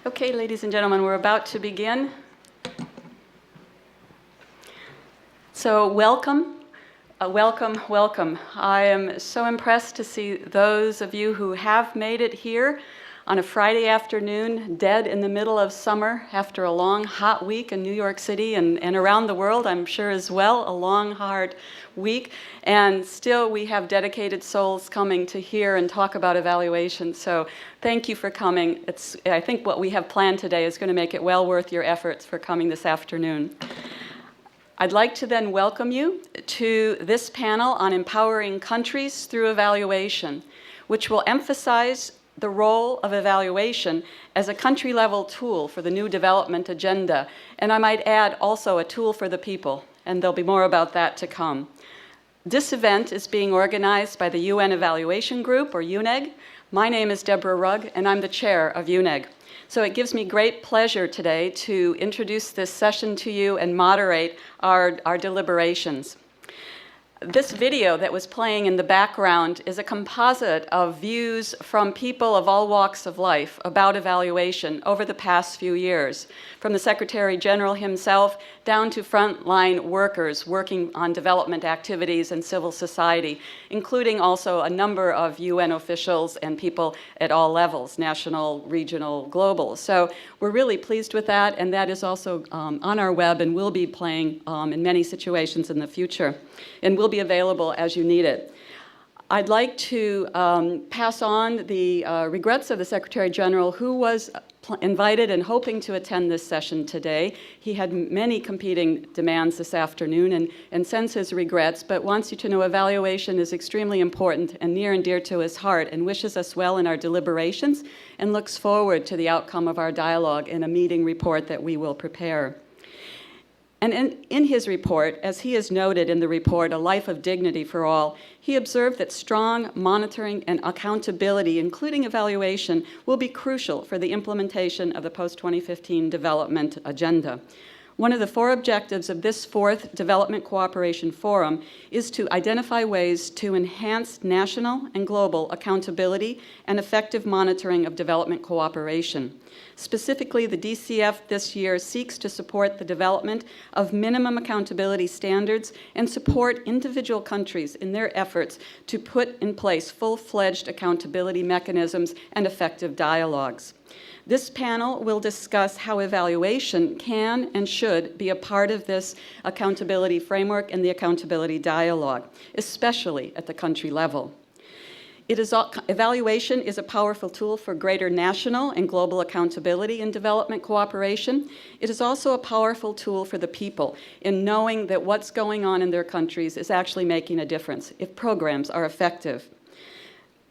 Okay, ladies and gentlemen, we're about to begin. So welcome, welcome. I am so impressed to see those of you who have made it here on a Friday afternoon, dead in the middle of summer after a long, hot week in New York City and around the world, I'm sure as well, a long, hard week. And still we have dedicated souls coming to hear and talk about evaluation. So thank you for coming. I think what we have planned today is going to make it well worth your efforts for coming this afternoon. I'd like to then welcome you to this panel on empowering countries through evaluation, which will emphasize the role of evaluation as a country-level tool for the new development agenda, and I might add also a tool for the people, and there'll be more about that to come. This event is being organized by the UN Evaluation Group, or UNEG. My name is Deborah Rugg, and I'm the chair of UNEG. So it gives me great pleasure today to introduce this session to you and moderate our deliberations. This video that was playing in the background is a composite of views from people of all walks of life about evaluation over the past few years, from the Secretary General himself down to frontline workers working on development activities and civil society, including also a number of UN officials and people at all levels, national, regional, global. So we're really pleased with that, and that is also on our web and will be playing in many situations in the future, and will be available as you need it. I'd like to pass on the regrets of the Secretary General, who was invited and hoping to attend this session today. He had many competing demands this afternoon and sends his regrets, but wants you to know evaluation is extremely important and near and dear to his heart, and wishes us well in our deliberations and looks forward to the outcome of our dialogue in a meeting report that we will prepare. And in his report, as he has noted in the report, A Life of Dignity for All, he observed that strong monitoring and accountability, including evaluation, will be crucial for the implementation of the post-2015 development agenda. One of the 4 objectives of this 4th Development Cooperation Forum is to identify ways to enhance national and global accountability and effective monitoring of development cooperation. Specifically, the DCF this year seeks to support the development of minimum accountability standards and support individual countries in their efforts to put in place full-fledged accountability mechanisms and effective dialogues. This panel will discuss how evaluation can and should be a part of this accountability framework and the accountability dialogue, especially at the country level. Evaluation is a powerful tool for greater national and global accountability in development cooperation. It is also a powerful tool for the people in knowing that what's going on in their countries is actually making a difference if programs are effective.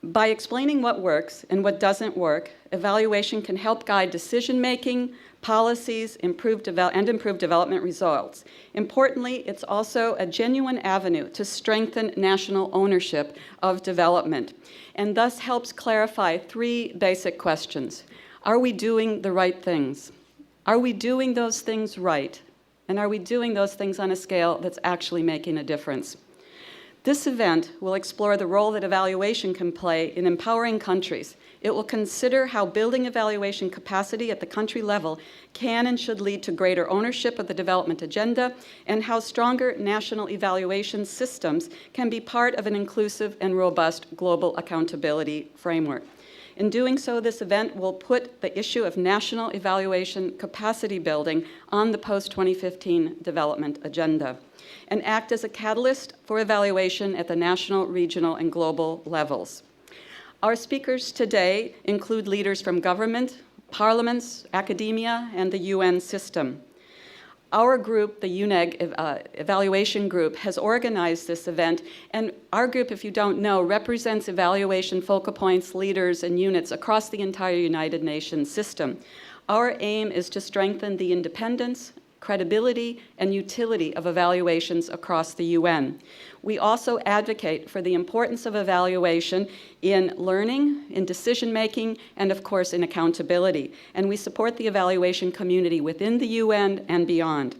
By explaining what works and what doesn't work, evaluation can help guide decision-making, policies, improve development results. Importantly, it's also a genuine avenue to strengthen national ownership of development, and thus helps clarify 3 basic questions. Are we doing the right things? Are we doing those things right? And are we doing those things on a scale that's actually making a difference? This event will explore the role that evaluation can play in empowering countries. It will consider how building evaluation capacity at the country level can and should lead to greater ownership of the development agenda, and how stronger national evaluation systems can be part of an inclusive and robust global accountability framework. In doing so, this event will put the issue of national evaluation capacity building on the post-2015 development agenda and act as a catalyst for evaluation at the national, regional, and global levels. Our speakers today include leaders from government, parliaments, academia, and the UN system. Our group, the UNEG Evaluation Group, has organized this event, and our group, if you don't know, represents evaluation focal points, leaders, and units across the entire United Nations system. Our aim is to strengthen the independence, credibility, and utility of evaluations across the UN. We also advocate for the importance of evaluation in learning, in decision-making, and of course in accountability. And we support the evaluation community within the UN and beyond.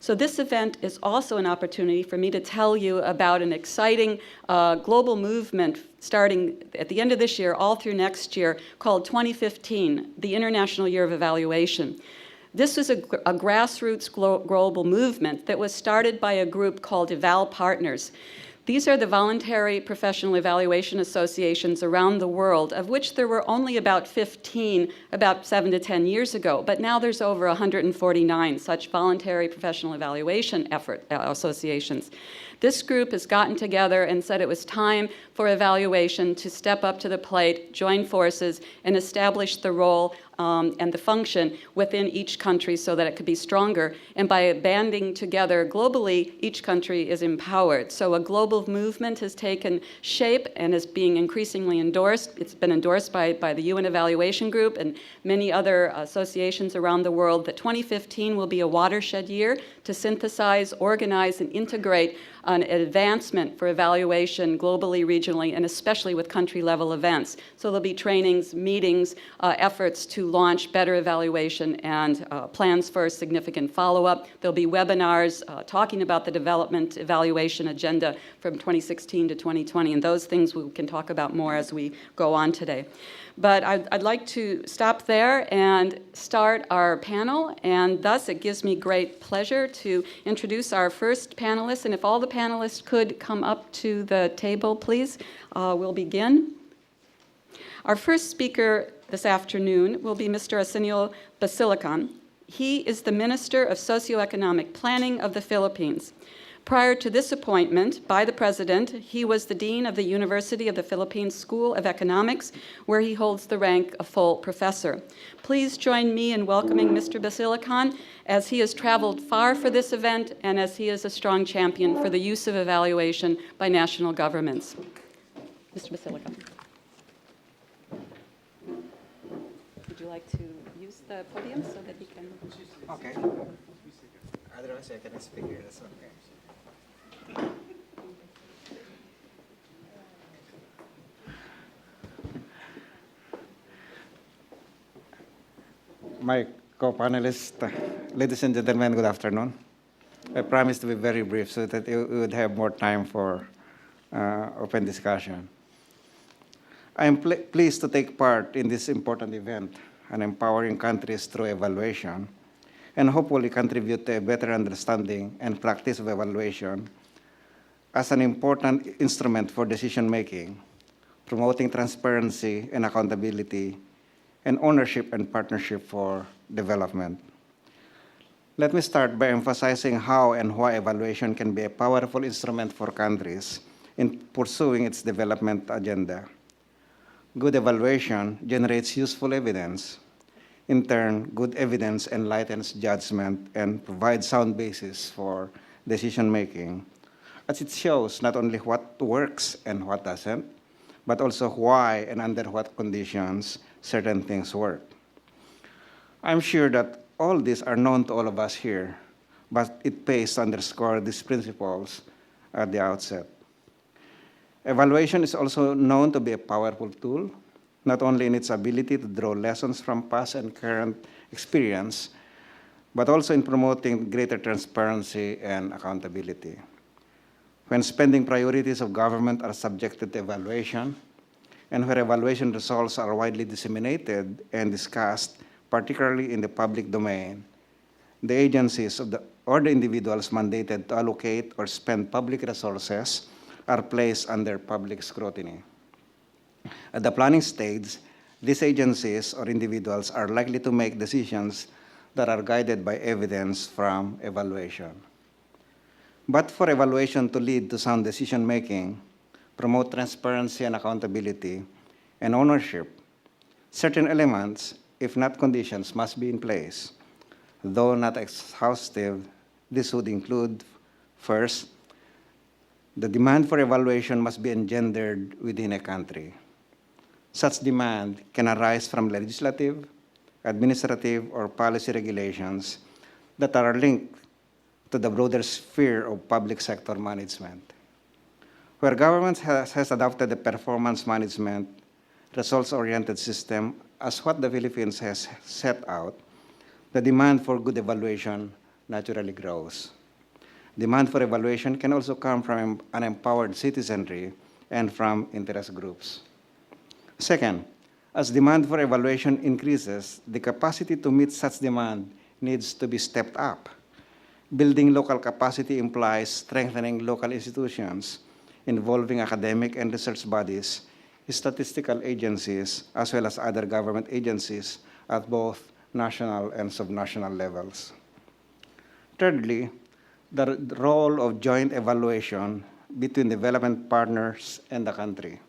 So this event is also an opportunity for me to tell you about an exciting global movement starting at the end of this year, all through next year, called 2015, the International Year of Evaluation. This was a grassroots global movement that was started by a group called Eval Partners. These are the voluntary professional evaluation associations around the world, of which there were only about 15 about 7 to 10 years ago, but now there's over 149 such voluntary professional evaluation associations. This group has gotten together and said it was time for evaluation to step up to the plate, join forces, and establish the role and the function within each country so that it could be stronger. And by banding together globally, each country is empowered. So a global movement has taken shape and is being increasingly endorsed. It's been endorsed by the UN Evaluation Group and many other associations around the world that 2015 will be a watershed year to synthesize, organize, and integrate an advancement for evaluation globally, regionally, and especially with country-level events. So there'll be trainings, meetings, efforts to launch better evaluation and plans for significant follow-up. There'll be webinars talking about the development evaluation agenda from 2016 to 2020, and those things we can talk about more as we go on today. But I'd like to stop there and start our panel, and thus it gives me great pleasure to introduce our first panelist. And if all the panelists could come up to the table, please, we'll begin. Our first speaker this afternoon will be Mr. Arsenio Balisacan. He is the Minister of Socioeconomic Planning of the Philippines. Prior to this appointment by the President, he was the Dean of the University of the Philippines School of Economics, where he holds the rank of full professor. Please join me in welcoming Mr. Balisacan, as he has traveled far for this event and as he is a strong champion for the use of evaluation by national governments. Mr. Balisacan. Would you like to use the podium so that he can... Okay. Otherwise, I can speak here. That's okay. My co-panelists, ladies and gentlemen, good afternoon. I promise to be very brief so that we would have more time for open discussion. I am pleased to take part in this important event and empowering countries through evaluation, and hopefully contribute to a better understanding and practice of evaluation as an important instrument for decision-making, promoting transparency and accountability, and ownership and partnership for development. Let me start by emphasizing how and why evaluation can be a powerful instrument for countries in pursuing its development agenda. Good evaluation generates useful evidence. In turn, good evidence enlightens judgment and provides sound basis for decision-making, as it shows not only what works and what doesn't, but also why and under what conditions certain things work. I'm sure that all these are known to all of us here, but it pays to underscore these principles at the outset. Evaluation is also known to be a powerful tool, not only in its ability to draw lessons from past and current experience, but also in promoting greater transparency and accountability. When spending priorities of government are subjected to evaluation, and where evaluation results are widely disseminated and discussed, particularly in the public domain, the agencies or the individuals mandated to allocate or spend public resources are placed under public scrutiny. At the planning stage, these agencies or individuals are likely to make decisions that are guided by evidence from evaluation. But for evaluation to lead to sound decision-making, promote transparency and accountability, and ownership, certain elements, if not conditions, must be in place. Though not exhaustive, this would include, first, the demand for evaluation must be engendered within a country. Such demand can arise from legislative, administrative, or policy regulations that are linked to the broader sphere of public sector management. Where government has adopted a performance management, results-oriented system as what the Philippines has set out, the demand for good evaluation naturally grows. Demand for evaluation can also come from unempowered citizenry and from interest groups. Second, as demand for evaluation increases, the capacity to meet such demand needs to be stepped up. Building local capacity implies strengthening local institutions involving academic and research bodies, statistical agencies, as well as other government agencies at both national and subnational levels. Thirdly, the role of joint evaluation between development partners and the country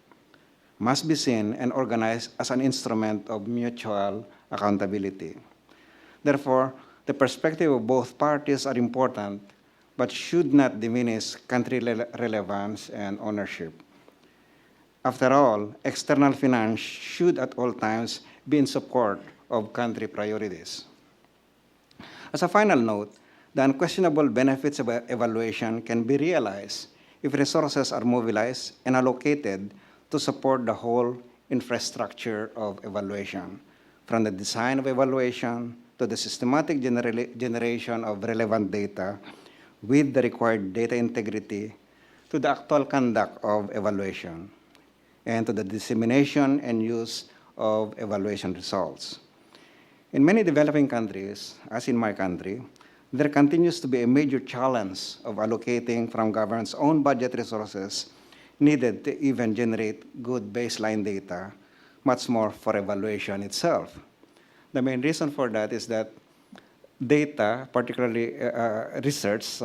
must be seen and organized as an instrument of mutual accountability. Therefore, the perspective of both parties are important, but should not diminish country relevance and ownership. After all, external finance should at all times be in support of country priorities. As a final note, the unquestionable benefits of evaluation can be realized if resources are mobilized and allocated to support the whole infrastructure of evaluation, from the design of evaluation to the systematic generation of relevant data with the required data integrity to the actual conduct of evaluation, and to the dissemination and use of evaluation results. In many developing countries, as in my country, there continues to be a major challenge of allocating from government's own budget resources needed to even generate good baseline data, much more for evaluation itself. The main reason for that is that data, particularly research,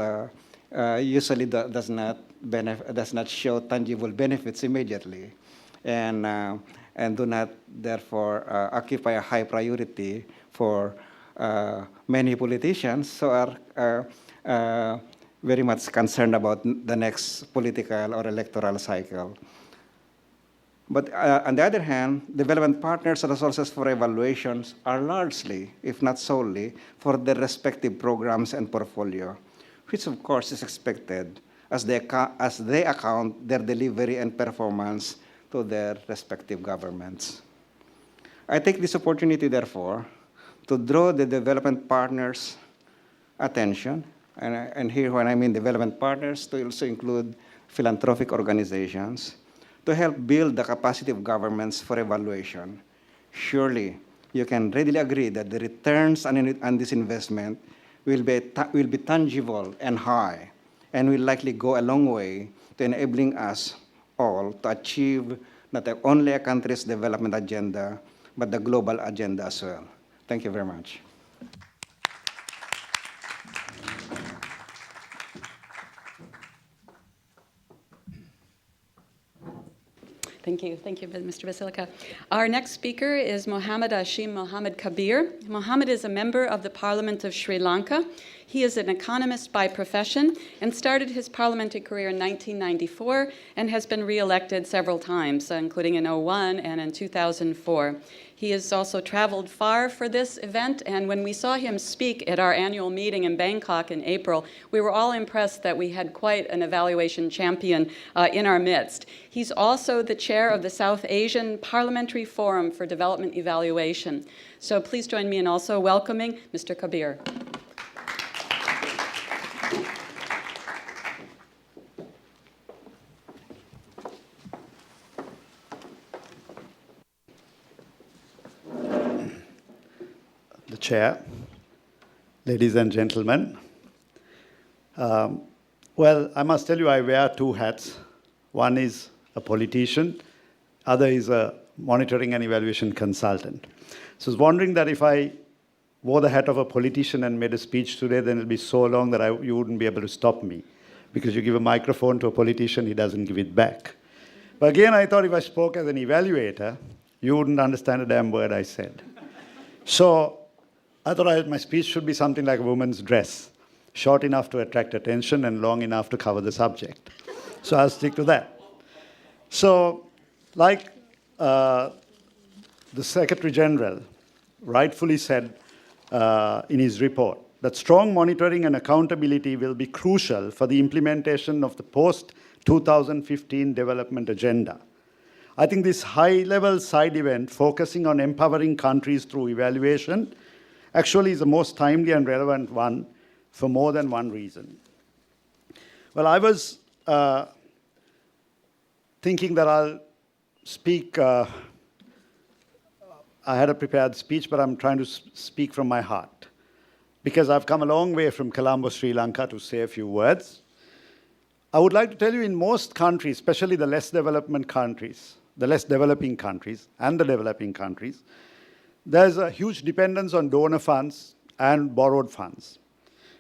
usually does not show tangible benefits immediately, and do not therefore occupy a high priority for many politicians who are very much concerned about the next political or electoral cycle. But on the other hand, development partners' resources for evaluations are largely, if not solely, for their respective programs and portfolio, which of course is expected as they account their delivery and performance to their respective governments. I take this opportunity, therefore, to draw the development partners' attention, and here when I mean development partners, to also include philanthropic organizations, to help build the capacity of governments for evaluation. Surely, you can readily agree that the returns on this investment will be tangible and high, and will likely go a long way to enabling us all to achieve not only a country's development agenda, but the global agenda as well. Thank you very much. Thank you, Mr. Balisacan. Our next speaker is Mohammed Hashim Mohammed Kabir. Mohammed is a member of the Parliament of Sri Lanka. He is an economist by profession and started his parliamentary career in 1994 and has been re-elected several times, including in 2001 and in 2004. He has also traveled far for this event, and when we saw him speak at our annual meeting in Bangkok in April, we were all impressed that we had quite an evaluation champion in our midst. He's also the chair of the South Asian Parliamentary Forum for Development Evaluation. So please join me in also welcoming Mr. Kabir. Chair, ladies and gentlemen. Well, I must tell you, I wear two hats. One is a politician, other is a monitoring and evaluation consultant. So I was wondering that if I wore the hat of a politician and made a speech today, then it'll be so long that you wouldn't be able to stop me. Because you give a microphone to a politician, he doesn't give it back. But again, I thought if I spoke as an evaluator, you wouldn't understand a damn word I said. So I thought my speech should be something like a woman's dress, short enough to attract attention and long enough to cover the subject. So I'll stick to that. So, like the Secretary General rightfully said in his report, that strong monitoring and accountability will be crucial for the implementation of the post-2015 development agenda. I think this high-level side event focusing on empowering countries through evaluation actually is the most timely and relevant one for more than one reason. Well, I was thinking that I'll speak. I had a prepared speech, but I'm trying to speak from my heart, because I've come a long way from Colombo, Sri Lanka, to say a few words. I would like to tell you, in most countries, especially the less developing countries and the developing countries, there's a huge dependence on donor funds and borrowed funds.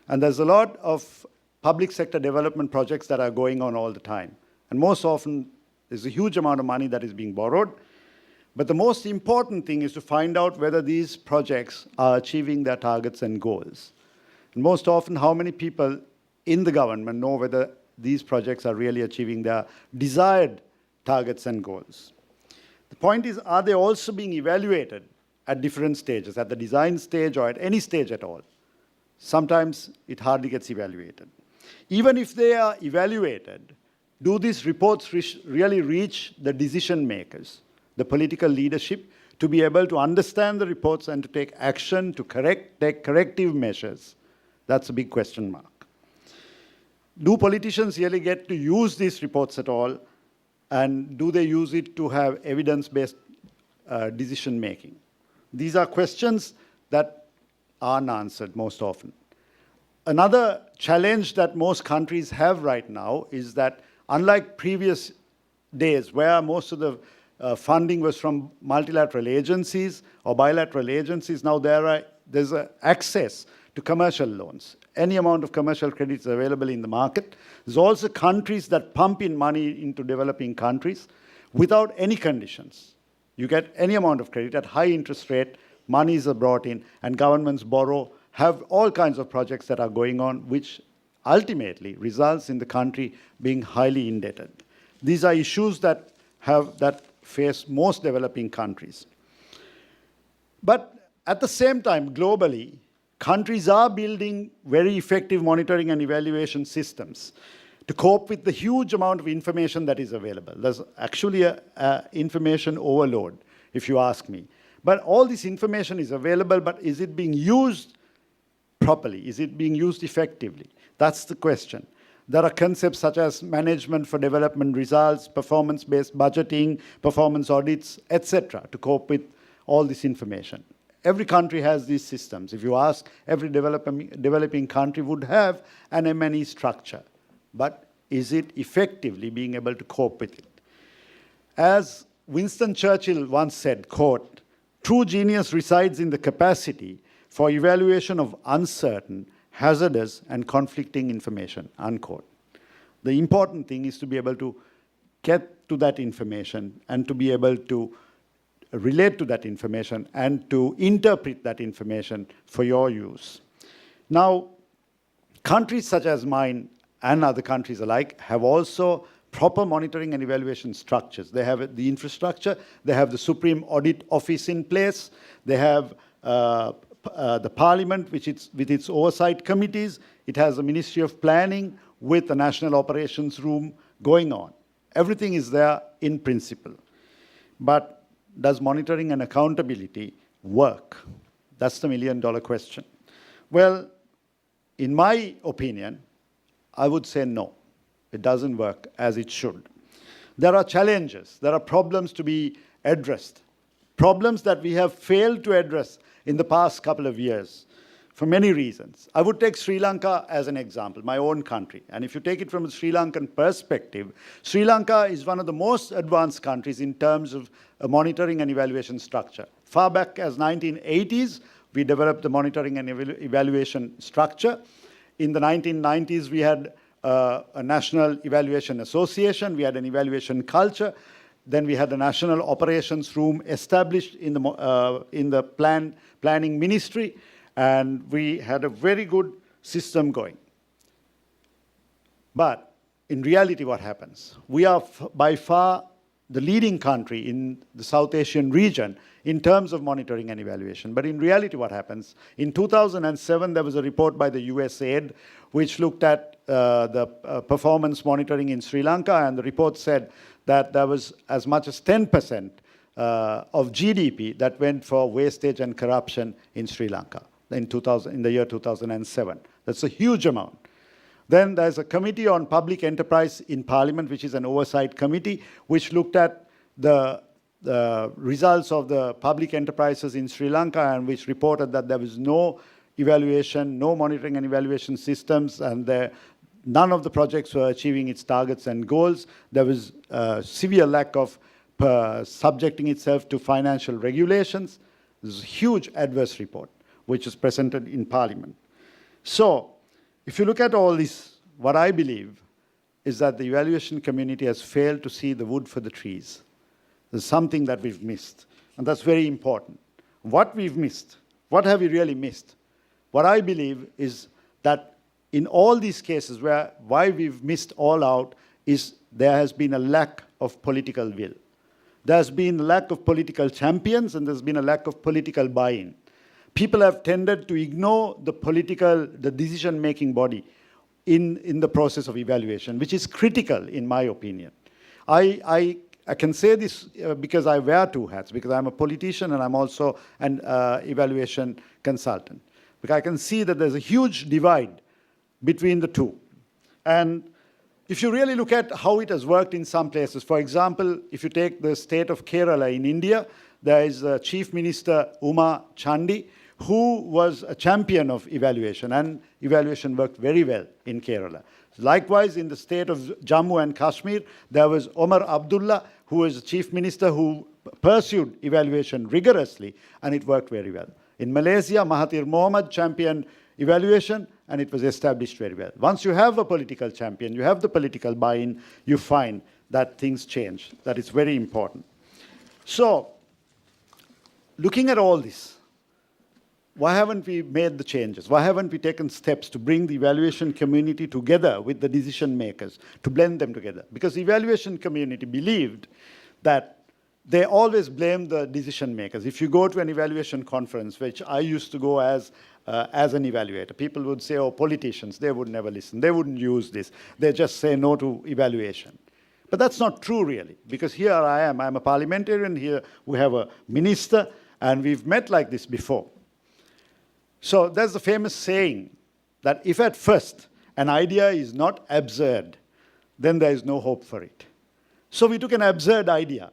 And there's a lot of public sector development projects that are going on all the time. And most often, there's a huge amount of money that is being borrowed. But the most important thing is to find out whether these projects are achieving their targets and goals. And most often, how many people in the government know whether these projects are really achieving their desired targets and goals. The point is, are they also being evaluated at different stages, at the design stage or at any stage at all? Sometimes it hardly gets evaluated. Even if they are evaluated, do these reports really reach the decision makers, the political leadership, to be able to understand the reports and to take action, to take corrective measures? That's a big question mark. Do politicians really get to use these reports at all? And do they use it to have evidence-based decision making? These are questions that aren't answered most often. Another challenge that most countries have right now is that, unlike previous days where most of the funding was from multilateral agencies or bilateral agencies, now there's access to commercial loans. Any amount of commercial credit is available in the market. There's also countries that pump in money into developing countries without any conditions. You get any amount of credit at high interest rate, monies are brought in, and governments borrow, have all kinds of projects that are going on, which ultimately results in the country being highly indebted. These are issues that face most developing countries. But at the same time, globally, countries are building very effective monitoring and evaluation systems to cope with the huge amount of information that is available. There's actually an information overload, if you ask me. But all this information is available, but is it being used properly? Is it being used effectively? That's the question. There are concepts such as management for development results, performance-based budgeting, performance audits, etc., to cope with all this information. Every country has these systems. If you ask, every developing country would have an M&E structure. But is it effectively being able to cope with it? As Winston Churchill once said, quote, "True genius resides in the capacity for evaluation of uncertain, hazardous, and conflicting information," unquote. The important thing is to be able to get to that information and to be able to relate to that information and to interpret that information for your use. Now, countries such as mine and other countries alike have also proper monitoring and evaluation structures. They have the infrastructure, they have the Supreme Audit Office in place, they have the Parliament with its oversight committees, it has a Ministry of Planning with the National Operations Room going on. Everything is there in principle. But does monitoring and accountability work? That's the million-dollar question. Well, in my opinion, I would say no. It doesn't work as it should. There are challenges. There are problems to be addressed. Problems that we have failed to address in the past couple of years for many reasons. I would take Sri Lanka as an example, my own country. And if you take it from a Sri Lankan perspective, Sri Lanka is one of the most advanced countries in terms of a monitoring and evaluation structure. Far back as 1980s, we developed the monitoring and evaluation structure. In the 1990s, we had a National Evaluation Association. We had an evaluation culture. Then we had the National Operations Room established in the Planning Ministry. And we had a very good system going. But in reality, what happens? We are by far the leading country in the South Asian region in terms of monitoring and evaluation. But in reality, what happens? In 2007, there was a report by the USAID which looked at the performance monitoring in Sri Lanka, and the report said that there was as much as 10% of GDP that went for wastage and corruption in Sri Lanka in the year 2007. That's a huge amount. Then there's a committee on public enterprise in Parliament, which is an oversight committee, which looked at the results of the public enterprises in Sri Lanka and which reported that there was no evaluation, no monitoring and evaluation systems, and none of the projects were achieving its targets and goals. There was a severe lack of subjecting itself to financial regulations. This is a huge adverse report, which was presented in Parliament. So, if you look at all this, what I believe is that the evaluation community has failed to see the wood for the trees. There's something that we've missed, and that's very important. What we've missed, what have we really missed? What I believe is that in all these cases why we've missed all out is there has been a lack of political will. There's been a lack of political champions, and there's been a lack of political buy-in. People have tended to ignore the decision-making body in the process of evaluation, which is critical in my opinion. I can say this because I wear two hats, because I'm a politician and I'm also an evaluation consultant. Because I can see that there's a huge divide between the two. And if you really look at how it has worked in some places, for example, if you take the state of Kerala in India, there is Chief Minister Uma Chandi, who was a champion of evaluation, and evaluation worked very well in Kerala. Likewise, in the state of Jammu and Kashmir, there was Omar Abdullah, who was a chief minister who pursued evaluation rigorously, and it worked very well. In Malaysia, Mahathir Mohamad championed evaluation, and it was established very well. Once you have a political champion, you have the political buy-in, you find that things change. That is very important. So, looking at all this, why haven't we made the changes? Why haven't we taken steps to bring the evaluation community together with the decision makers, to blend them together? Because the evaluation community believed that they always blame the decision makers. If you go to an evaluation conference, which I used to go as an evaluator, people would say, oh, politicians, they would never listen. They wouldn't use this. They just say no to evaluation. But that's not true, really, because here I am. I'm a parliamentarian. Here we have a minister, and we've met like this before. So there's the famous saying that if at first an idea is not absurd, then there is no hope for it. So we took an absurd idea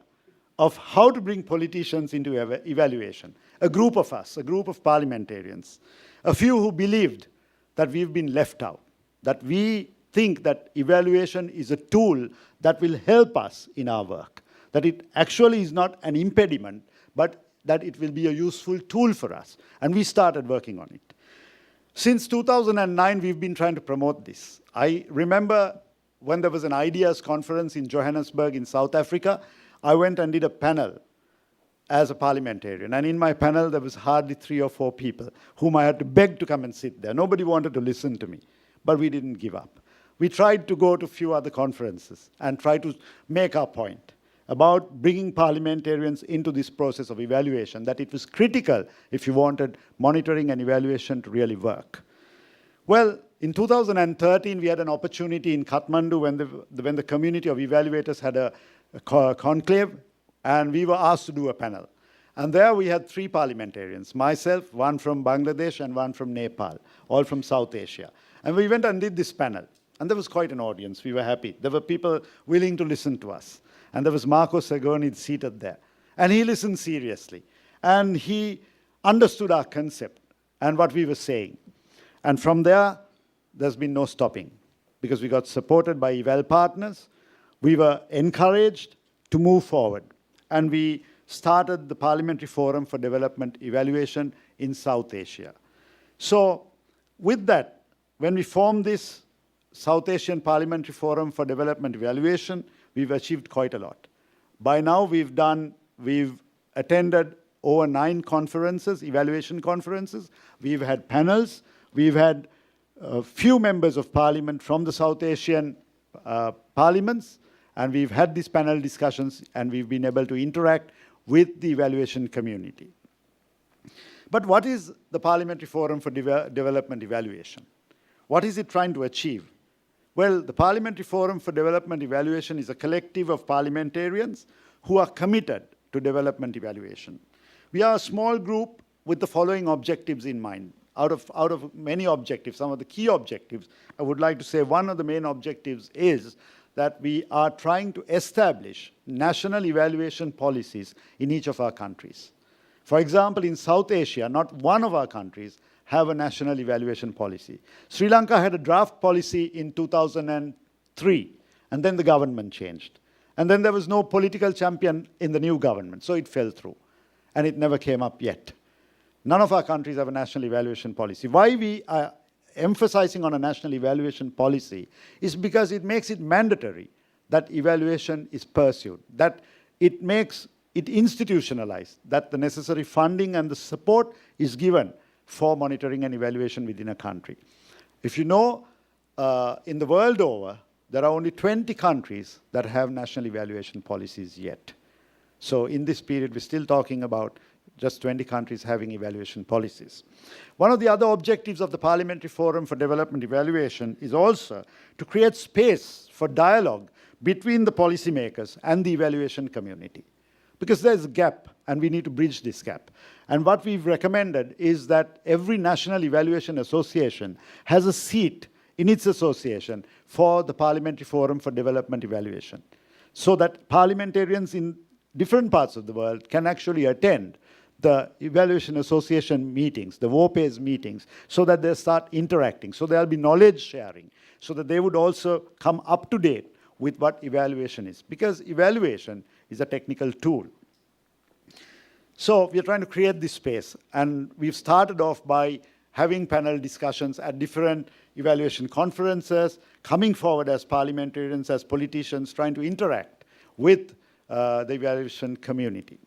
of how to bring politicians into evaluation. A group of us, a group of parliamentarians, a few who believed that we've been left out, that we think that evaluation is a tool that will help us in our work, that it actually is not an impediment, but that it will be a useful tool for us. And we started working on it. Since 2009, we've been trying to promote this. I remember when there was an ideas conference in Johannesburg in South Africa, I went and did a panel as a parliamentarian. And in my panel, there was hardly 3 or 4 people whom I had to beg to come and sit there. Nobody wanted to listen to me, but we didn't give up. We tried to go to a few other conferences and try to make our point about bringing parliamentarians into this process of evaluation, that it was critical if you wanted monitoring and evaluation to really work. Well, in 2013, we had an opportunity in Kathmandu when the community of evaluators had a conclave, and we were asked to do a panel. And there we had 3 parliamentarians, myself, one from Bangladesh and one from Nepal, all from South Asia. And we went and did this panel. And there was quite an audience. We were happy. There were people willing to listen to us. And there was Marco Segoni seated there. And he listened seriously. And he understood our concept and what we were saying. And from there, there's been no stopping, because we got supported by eval partners. We were encouraged to move forward. And we started the Parliamentary Forum for Development Evaluation in South Asia. So with that, when we formed this South Asian Parliamentary Forum for Development Evaluation, we've achieved quite a lot. By now, we've attended over 9 conferences, evaluation conferences. We've had panels. We've had a few members of parliament from the South Asian parliaments, and we've had these panel discussions, and we've been able to interact with the evaluation community. But what is the Parliamentary Forum for Development Evaluation? What is it trying to achieve? Well, the Parliamentary Forum for Development Evaluation is a collective of parliamentarians who are committed to development evaluation. We are a small group with the following objectives in mind. out of many objectives, some of the key objectives, I would like to say one of the main objectives is that we are trying to establish national evaluation policies in each of our countries. For example, in South Asia, not one of our countries have a national evaluation policy. Sri Lanka had a draft policy in 2003, and then the government changed. And then there was no political champion in the new government, so it fell through. And it never came up yet. None of our countries have a national evaluation policy. Why we are emphasizing on a national evaluation policy is because it makes it mandatory that evaluation is pursued, that it makes it institutionalized, that the necessary funding and the support is given for monitoring and evaluation within a country. If you know, in the world over, there are only 20 countries that have national evaluation policies yet. So in this period, we're still talking about just 20 countries having evaluation policies. One of the other objectives of the Parliamentary Forum for Development Evaluation is also to create space for dialogue between the policymakers and the evaluation community. Because there's a gap, and we need to bridge this gap. And what we've recommended is that every National Evaluation Association has a seat in its association for the Parliamentary Forum for Development Evaluation, so that parliamentarians in different parts of the world can actually attend the Evaluation Association meetings, the WOPE's meetings, so that they start interacting, so there'll be knowledge sharing, so that they would also come up to date with what evaluation is, because evaluation is a technical tool. So we're trying to create this space, and we've started off by having panel discussions at different evaluation conferences, coming forward as parliamentarians, as politicians, trying to interact with the evaluation community.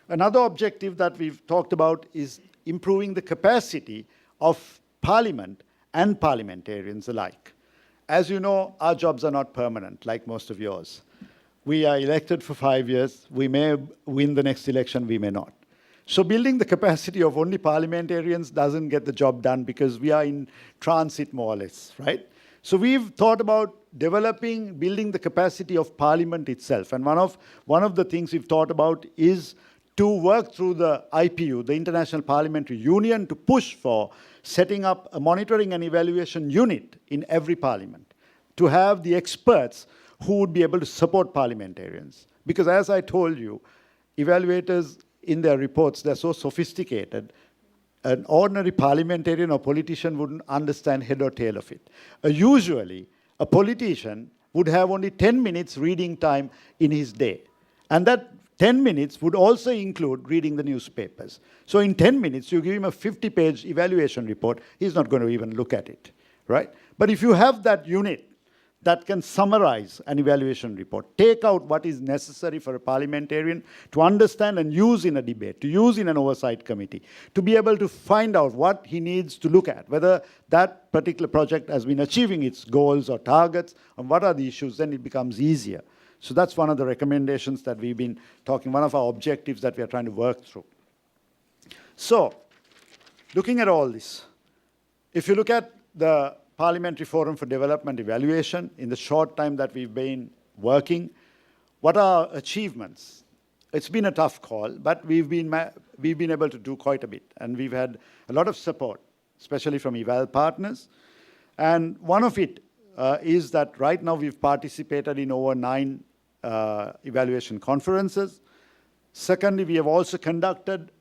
Another objective that we've talked about is improving the capacity of Parliament and parliamentarians alike. As you know, our jobs are not permanent, like most of yours. We are elected for 5 years. We may win the next election, we may not. So building the capacity of only parliamentarians doesn't get the job done, because we are in transit more or less, right? So we've thought about building the capacity of Parliament itself. And one of the things we've thought about is to work through the IPU, the International Parliamentary Union, to push for setting up a monitoring and evaluation unit in every parliament, to have the experts who would be able to support parliamentarians. Because as I told you, evaluators in their reports, they're so sophisticated, an ordinary parliamentarian or politician wouldn't understand head or tail of it. Usually, a politician would have only 10 minutes reading time in his day. And that 10 minutes would also include reading the newspapers. So in 10 minutes, you give him a 50-page evaluation report, he's not going to even look at it, right? But if you have that unit that can summarize an evaluation report, take out what is necessary for a parliamentarian to understand and use in a debate, to use in an oversight committee, to be able to find out what he needs to look at, whether that particular project has been achieving its goals or targets, and what are the issues, then it becomes easier. So that's one of the recommendations that we've been talking, one of our objectives that we are trying to work through. So, looking at all this, if you look at the Parliamentary Forum for Development Evaluation, in the short time that we've been working, what are our achievements? It's been a tough call, but we've been able to do quite a bit, and we've had a lot of support, especially from eval partners. And one of it is that right now we've participated in over 9 evaluation conferences. Secondly,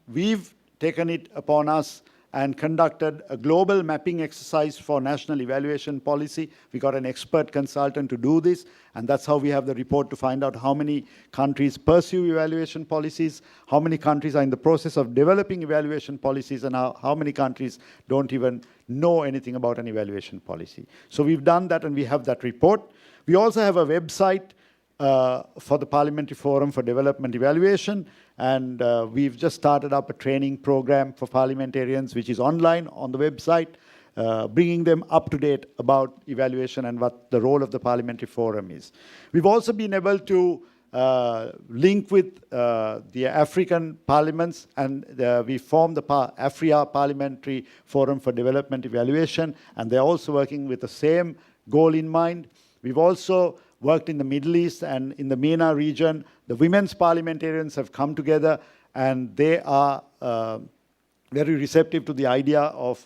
we've taken it upon us and conducted a global mapping exercise for national evaluation policy. We got an expert consultant to do this, and that's how we have the report to find out how many countries pursue evaluation policies, how many countries are in the process of developing evaluation policies, and how many countries don't even know anything about an evaluation policy. So we've done that, and we have that report. We also have a website for the Parliamentary Forum for Development Evaluation, and we've just started up a training program for parliamentarians, which is online on the website, bringing them up to date about evaluation and what the role of the Parliamentary Forum is. We've also been able to link with the African parliaments, and we formed the Africa Parliamentary Forum for Development Evaluation, and they're also working with the same goal in mind. We've also worked in the Middle East and in the MENA region. The women's parliamentarians have come together, and they are very receptive to the idea of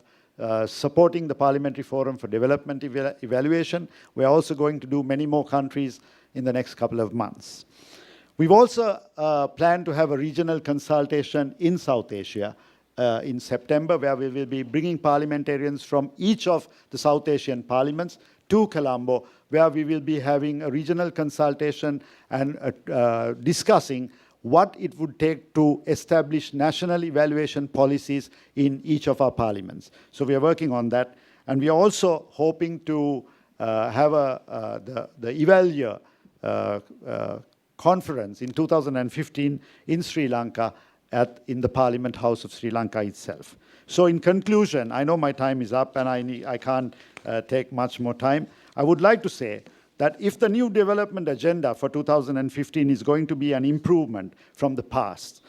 supporting the Parliamentary Forum for Development Evaluation. We're also going to do many more countries in the next couple of months. We've also planned to have a regional consultation in South Asia in September, where we will be bringing parliamentarians from each of the South Asian parliaments to Colombo, where we will be having a regional consultation and discussing what it would take to establish national evaluation policies in each of our parliaments. So we are working on that. And we are also hoping to have the Evaluer conference in 2015 in Sri Lanka in the Parliament House of Sri Lanka itself. So in conclusion, I know my time is up and I can't take much more time. I would like to say that if the new development agenda for 2015 is going to be an improvement from the past,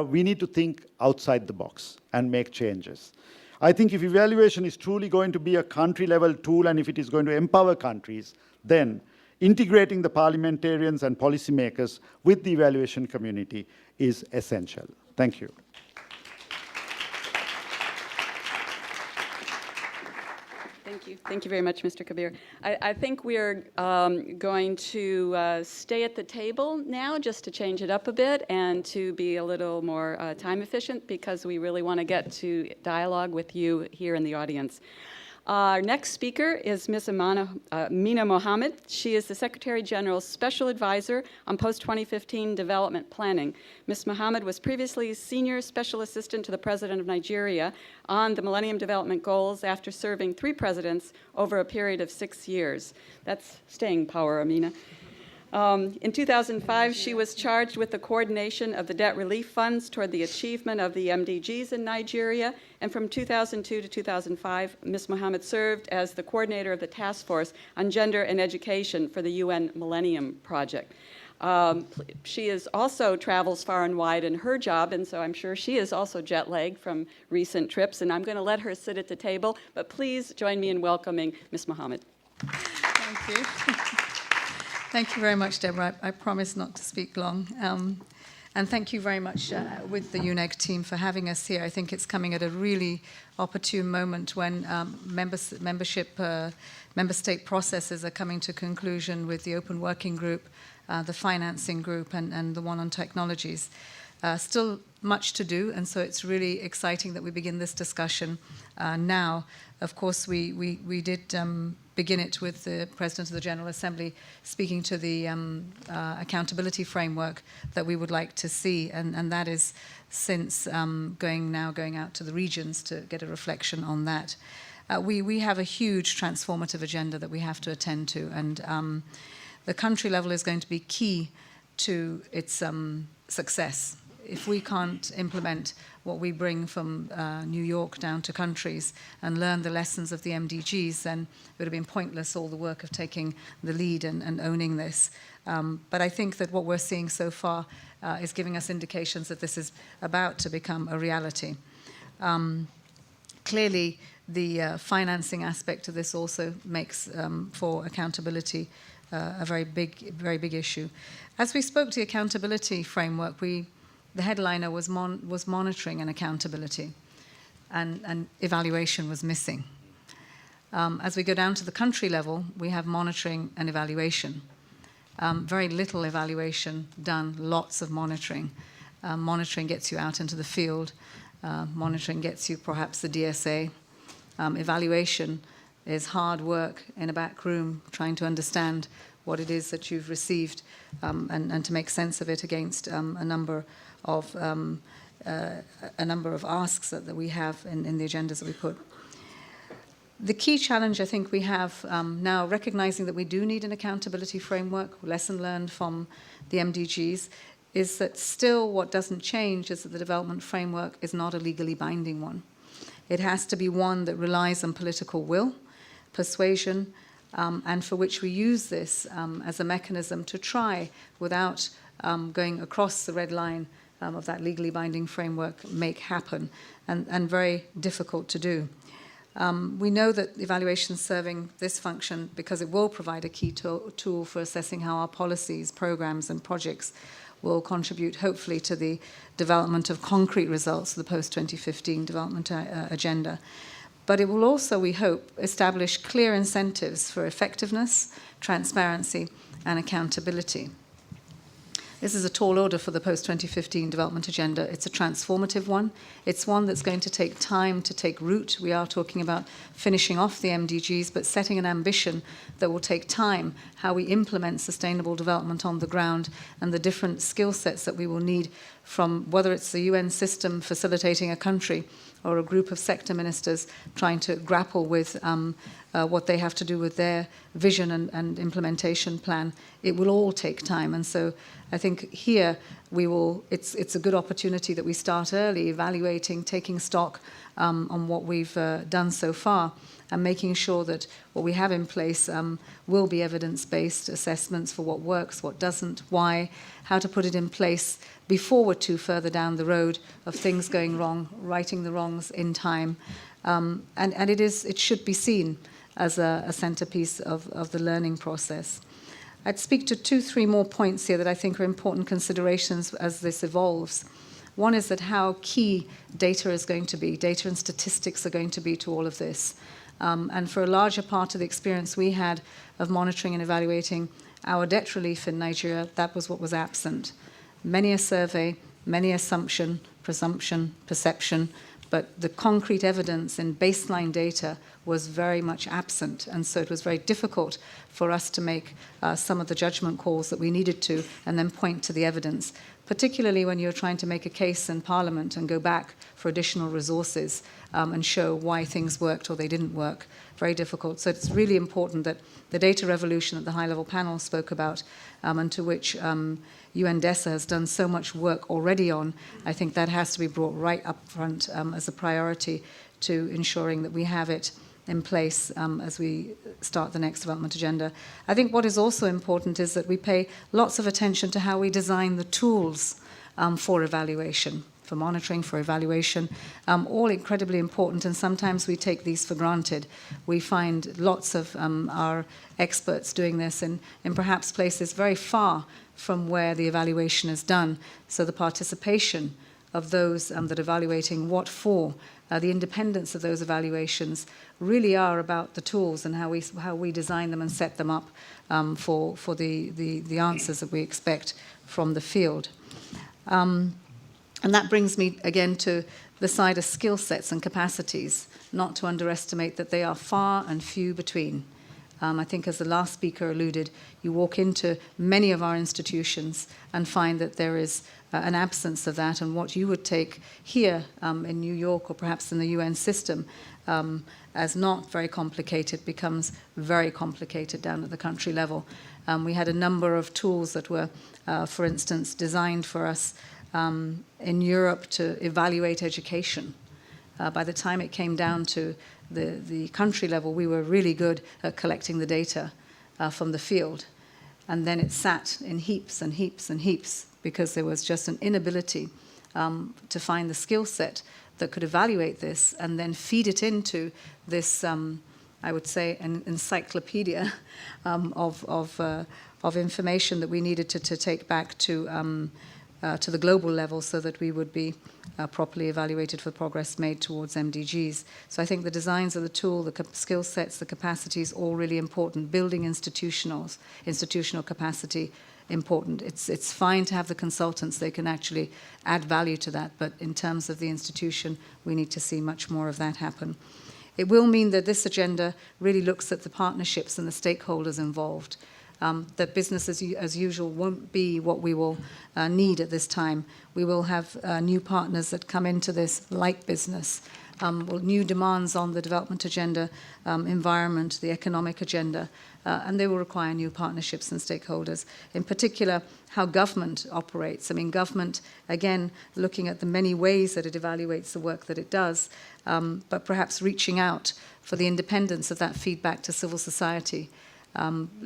we need to think outside the box and make changes. I think if evaluation is truly going to be a country-level tool and if it is going to empower countries, then integrating the parliamentarians and policymakers with the evaluation community is essential. Thank you. Thank you. Thank you very much, Mr. Kabir. I think we're going to stay at the table now just to change it up a bit and to be a little more time efficient because we really want to get to dialogue with you here in the audience. Our next speaker is Ms. Amina Mohammed. She is the Secretary General's Special Advisor on post-2015 development planning. Ms. Mohammed was previously Senior Special Assistant to the President of Nigeria on the Millennium Development Goals after serving 3 presidents over a period of 6 years. That's staying power, Amina. In 2005, she was charged with the coordination of the debt relief funds toward the achievement of the MDGs in Nigeria, and from 2002 to 2005, Ms. Mohammed served as the coordinator of the task force on gender and education for the UN Millennium Project. She also travels far and wide in her job, and so I'm sure she is also jet-lagged from recent trips, and I'm going to let her sit at the table, but please join me in welcoming Ms. Mohammed. Thank you. Thank you very much, Deborah. I promise not to speak long. And thank you very much with the UNEG team for having us here. I think it's coming at a really opportune moment when member state processes are coming to conclusion with the Open Working Group, the financing group, and the one on technologies. Still much to do, and so it's really exciting that we begin this discussion now. Of course, we did begin it with the President of the General Assembly speaking to the accountability framework that we would like to see, and that is since going out to the regions to get a reflection on that. We have a huge transformative agenda that we have to attend to, and the country level is going to be key to its success. If we can't implement what we bring from New York down to countries and learn the lessons of the MDGs, then it would have been pointless, all the work of taking the lead and owning this. But I think that what we're seeing so far is giving us indications that this is about to become a reality. Clearly, the financing aspect of this also makes for accountability a very big issue. As we spoke to the accountability framework, the headliner was monitoring and accountability, and evaluation was missing. As we go down to the country level, we have monitoring and evaluation. Very little evaluation done, lots of monitoring. Monitoring gets you out into the field. Monitoring gets you perhaps the DSA. Evaluation is hard work in a back room trying to understand what it is that you've received and to make sense of it against a number of asks that we have in the agendas that we put. The key challenge I think we have now, recognizing that we do need an accountability framework, lesson learned from the MDGs, is that still what doesn't change is that the development framework is not a legally binding one. It has to be one that relies on political will, persuasion, and for which we use this as a mechanism to try, without going across the red line of that legally binding framework, make happen, and very difficult to do. We know that evaluation is serving this function because it will provide a key tool for assessing how our policies, programs, and projects will contribute, hopefully, to the development of concrete results of the post-2015 development agenda. But it will also, we hope, establish clear incentives for effectiveness, transparency, and accountability. This is a tall order for the post-2015 development agenda. It's a transformative one. It's one that's going to take time to take root. We are talking about finishing off the MDGs, but setting an ambition that will take time, how we implement sustainable development on the ground, and the different skill sets that we will need from whether it's the UN system facilitating a country or a group of sector ministers trying to grapple with what they have to do with their vision and implementation plan. It will all take time. And so I think here it's a good opportunity that we start early, evaluating, taking stock on what we've done so far, and making sure that what we have in place will be evidence-based assessments for what works, what doesn't, why, how to put it in place before we're too further down the road of things going wrong, righting the wrongs in time. And it should be seen as a centerpiece of the learning process. I'd speak to 2-3 more points here that I think are important considerations as this evolves. One is that how key data is going to be, data and statistics are going to be to all of this. And for a larger part of the experience we had of monitoring and evaluating our debt relief in Nigeria, that was what was absent. Many a survey, many assumption, presumption, perception, but the concrete evidence in baseline data was very much absent. And so it was very difficult for us to make some of the judgment calls that we needed to and then point to the evidence, particularly when you're trying to make a case in Parliament and go back for additional resources and show why things worked or they didn't work. Very difficult. So it's really important that the data revolution that the high-level panel spoke about and to which UNDESA has done so much work already on, I think that has to be brought right up front as a priority to ensuring that we have it in place as we start the next development agenda. I think what is also important is that we pay lots of attention to how we design the tools for evaluation, for monitoring, for evaluation, all incredibly important, and sometimes we take these for granted. We find lots of our experts doing this in perhaps places very far from where the evaluation is done. So the participation of those that are evaluating what for, the independence of those evaluations really are about the tools and how we design them and set them up for the answers that we expect from the field. And that brings me again to the side of skill sets and capacities, not to underestimate that they are far and few between. I think as the last speaker alluded, you walk into many of our institutions and find that there is an absence of that, and what you would take here in New York or perhaps in the UN system as not very complicated becomes very complicated down at the country level. We had a number of tools that were, for instance, designed for us in Europe to evaluate education. By the time it came down to the country level, we were really good at collecting the data from the field. And then it sat in heaps and heaps and heaps because there was just an inability to find the skill set that could evaluate this and then feed it into this, I would say, an encyclopedia of information that we needed to take back to the global level so that we would be properly evaluated for progress made towards MDGs. So I think the designs of the tool, the skill sets, the capacities, all really important. Building institutional capacity, important. It's fine to have the consultants, they can actually add value to that, but in terms of the institution, we need to see much more of that happen. It will mean that this agenda really looks at the partnerships and the stakeholders involved. That business as usual won't be what we will need at this time. We will have new partners that come into this like business, new demands on the development agenda, environment, the economic agenda, and they will require new partnerships and stakeholders. In particular, how government operates. I mean, government, again, looking at the many ways that it evaluates the work that it does, but perhaps reaching out for the independence of that feedback to civil society.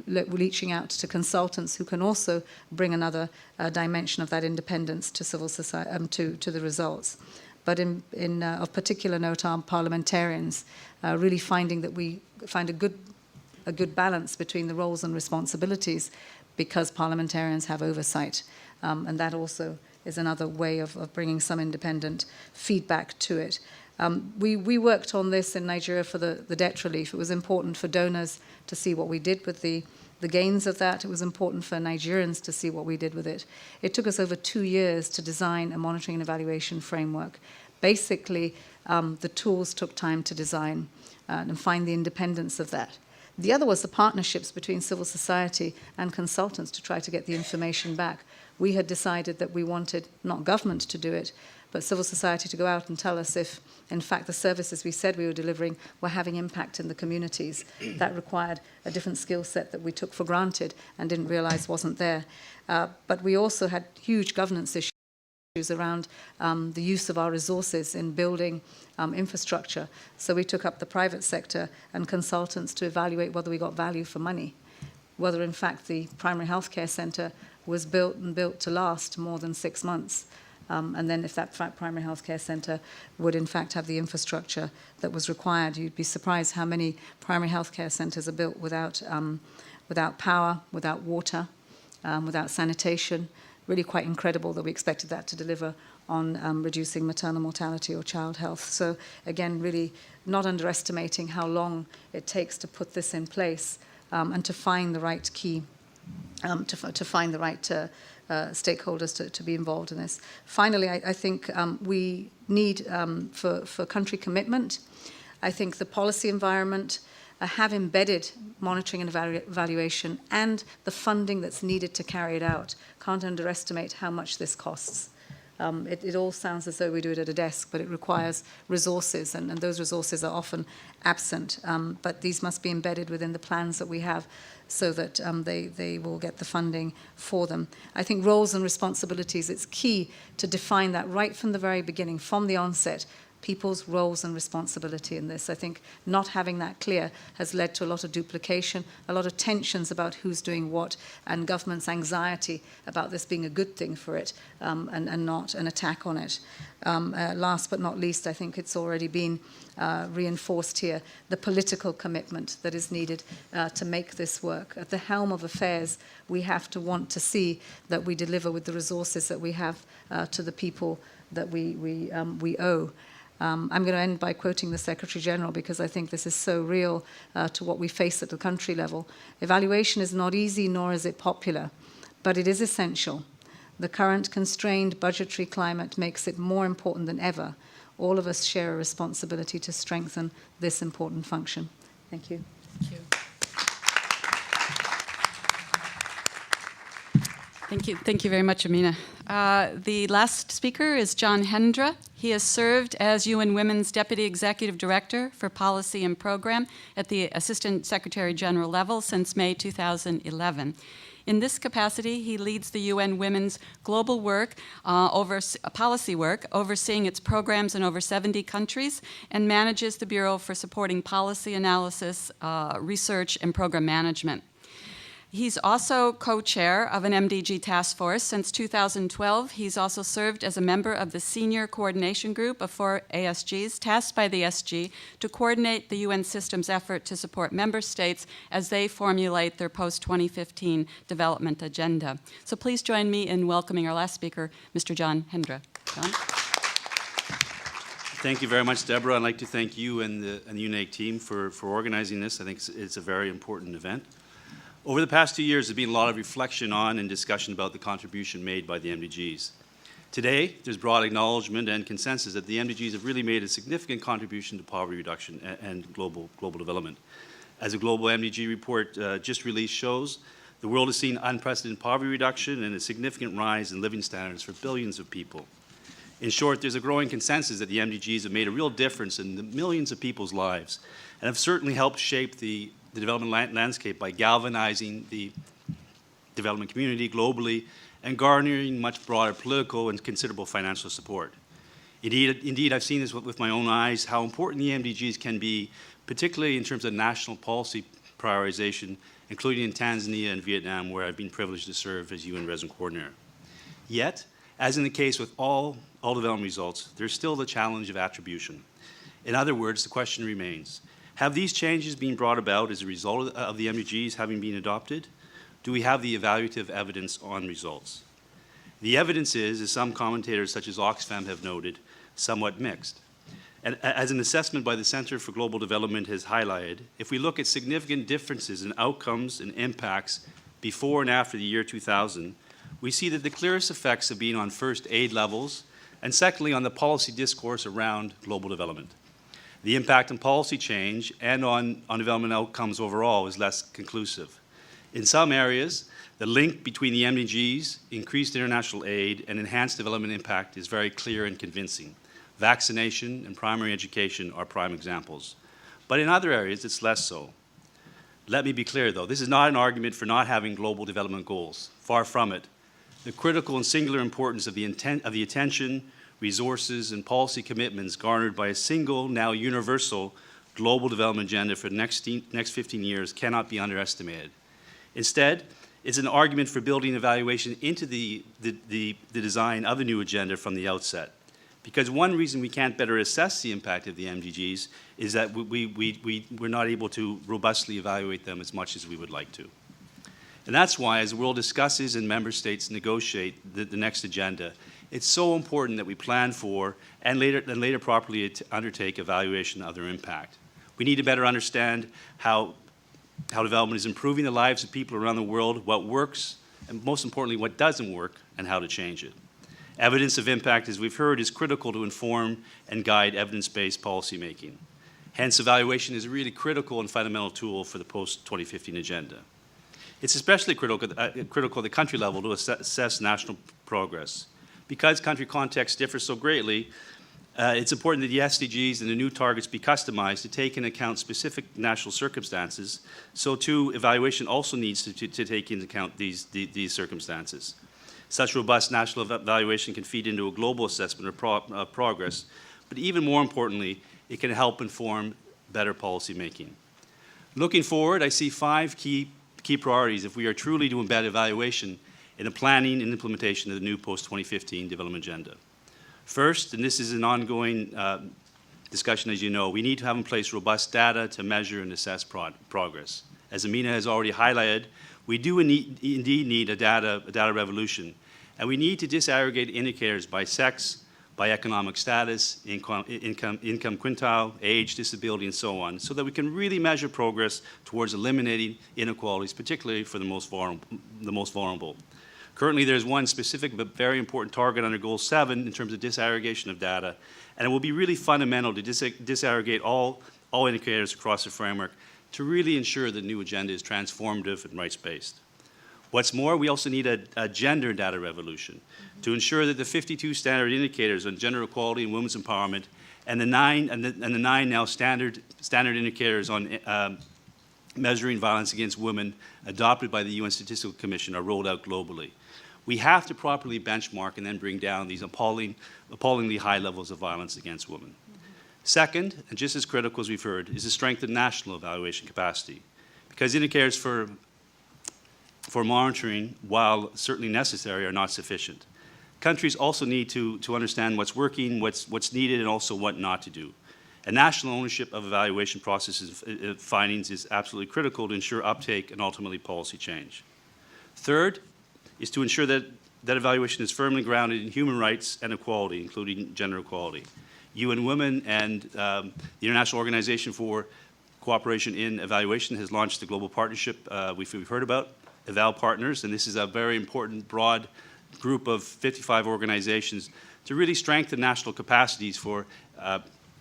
Reaching out to consultants who can also bring another dimension of that independence to civil society, to the results. but of particular note are parliamentarians, really finding that we find a good balance between the roles and responsibilities because parliamentarians have oversight. And that also is another way of bringing some independent feedback to it. We worked on this in Nigeria for the debt relief. It was important for donors to see what we did with the gains of that. It was important for Nigerians to see what we did with it. It took us over 2 years to design a monitoring and evaluation framework. Basically, the tools took time to design and find the independence of that. The other was the partnerships between civil society and consultants to try to get the information back. We had decided that we wanted not government to do it, but civil society to go out and tell us if, in fact, the services we said we were delivering were having impact in the communities. That required a different skill set that we took for granted and didn't realize wasn't there. But we also had huge governance issues around the use of our resources in building infrastructure. So we took up the private sector and consultants to evaluate whether we got value for money, whether, in fact, the primary healthcare centre was built to last more than 6 months. And then if that primary healthcare centre would in fact have the infrastructure that was required, you'd be surprised how many primary healthcare centres are built without power, without water, without sanitation. Really quite incredible that we expected that to deliver on reducing maternal mortality or child health. So again, really not underestimating how long it takes to put this in place and to find the right key, to find the right stakeholders to be involved in this. Finally, I think we need, for country commitment, I think the policy environment have embedded monitoring and evaluation and the funding that's needed to carry it out. Can't underestimate how much this costs. It all sounds as though we do it at a desk, but it requires resources, and those resources are often absent. But these must be embedded within the plans that we have so that they will get the funding for them. I think roles and responsibilities, it's key to define that right from the very beginning, from the onset, people's roles and responsibility in this. I think not having that clear has led to a lot of duplication, a lot of tensions about who's doing what, and government's anxiety about this being a good thing for it and not an attack on it. Last but not least, I think it's already been reinforced here, the political commitment that is needed to make this work. At the helm of affairs, we have to want to see that we deliver with the resources that we have to the people that we owe. I'm going to end by quoting the Secretary General because I think this is so real to what we face at the country level. Evaluation is not easy, nor is it popular, but it is essential. The current constrained budgetary climate makes it more important than ever. All of us share a responsibility to strengthen this important function. Thank you. Thank you. Thank you. Thank you very much, Amina. The last speaker is John Hendra. He has served as UN Women's Deputy Executive Director for Policy and Program at the Assistant Secretary General level since May 2011. In this capacity, he leads the UN Women's global work, policy work, overseeing its programs in over 70 countries, and manages the Bureau for supporting policy analysis, research, and program management. He's also co-chair of an MDG task force. Since 2012, he's also served as a member of the Senior Coordination Group of 4 ASGs, tasked by the SG to coordinate the UN system's effort to support member states as they formulate their post-2015 development agenda. So please join me in welcoming our last speaker, Mr. John Hendra. John? Thank you very much, Deborah. I'd like to thank you and the UNEG team for organizing this. I think it's a very important event. Over the past 2 years, there's been a lot of reflection on and discussion about the contribution made by the MDGs. Today, there's broad acknowledgement and consensus that the MDGs have really made a significant contribution to poverty reduction and global development. As a global MDG report just released shows, the world has seen unprecedented poverty reduction and a significant rise in living standards for billions of people. In short, there's a growing consensus that the MDGs have made a real difference in the millions of people's lives and have certainly helped shape the development landscape by galvanizing the development community globally and garnering much broader political and considerable financial support. Indeed, I've seen this with my own eyes, how important the MDGs can be, particularly in terms of national policy prioritization, including in Tanzania and Vietnam, where I've been privileged to serve as UN Resident Coordinator. Yet, As in the case with all development results, there's still the challenge of attribution. In other words, the question remains, have these changes been brought about as a result of the MDGs having been adopted? Do we have the evaluative evidence on results? The evidence is, as some commentators such as Oxfam have noted, somewhat mixed. And as an assessment by the Center for Global Development has highlighted, if we look at significant differences in outcomes and impacts before and after the year 2000, we see that the clearest effects have been on first aid levels, and secondly on the policy discourse around global development. The impact on policy change and on development outcomes overall is less conclusive. In some areas, the link between the MDGs, increased international aid, and enhanced development impact is very clear and convincing. Vaccination and primary education are prime examples. But in other areas, it's less so. Let me be clear, though, this is not an argument for not having global development goals. Far from it. The critical and singular importance of the attention, resources, and policy commitments garnered by a single, now universal, global development agenda for the next 15 years cannot be underestimated. Instead, it's an argument for building evaluation into the design of the new agenda from the outset. Because one reason we can't better assess the impact of the MDGs is that we're not able to robustly evaluate them as much as we would like to. And that's why, as the world discusses and member states negotiate the next agenda, it's so important that we plan for and later properly undertake evaluation of their impact. We need to better understand how development is improving the lives of people around the world, what works, and most importantly, what doesn't work, and how to change it. Evidence of impact, as we've heard, is critical to inform and guide evidence-based policymaking. Hence, evaluation is a really critical and fundamental tool for the post-2015 agenda. It's especially critical at the country level to assess national progress. Because country contexts differ so greatly, it's important that the SDGs and the new targets be customized to take into account specific national circumstances. So too, evaluation also needs to take into account these circumstances. Such robust national evaluation can feed into a global assessment of progress, but even more importantly, it can help inform better policy making. Looking forward, I see 5 key priorities if we are truly to embed evaluation in the planning and implementation of the new post-2015 development agenda. First, and this is an ongoing discussion, as you know, we need to have in place robust data to measure and assess progress. As Amina has already highlighted, we do indeed need a data revolution, and we need to disaggregate indicators by sex, by economic status, income quintile, age, disability, and so on, so that we can really measure progress towards eliminating inequalities, particularly for the most vulnerable. Currently, there's one specific but very important target under Goal 7 in terms of disaggregation of data, and it will be really fundamental to disaggregate all indicators across the framework to really ensure the new agenda is transformative and rights-based. What's more, we also need a gender data revolution to ensure that the 52 standard indicators on gender equality and women's empowerment and the nine now standard indicators on measuring violence against women adopted by the UN Statistical Commission are rolled out globally. We have to properly benchmark and then bring down these appallingly high levels of violence against women. Second, and just as critical as we've heard, is to strengthen national evaluation capacity. Because indicators for monitoring, while certainly necessary, are not sufficient. Countries also need to understand what's working, what's needed, and also what not to do. And national ownership of evaluation processes findings is absolutely critical to ensure uptake and ultimately policy change. Third is to ensure that evaluation is firmly grounded in human rights and equality, including gender equality. UN Women and the International Organization for Cooperation in Evaluation has launched the global partnership we've heard about, Eval Partners, and this is a very important, broad group of 55 organizations to really strengthen national capacities for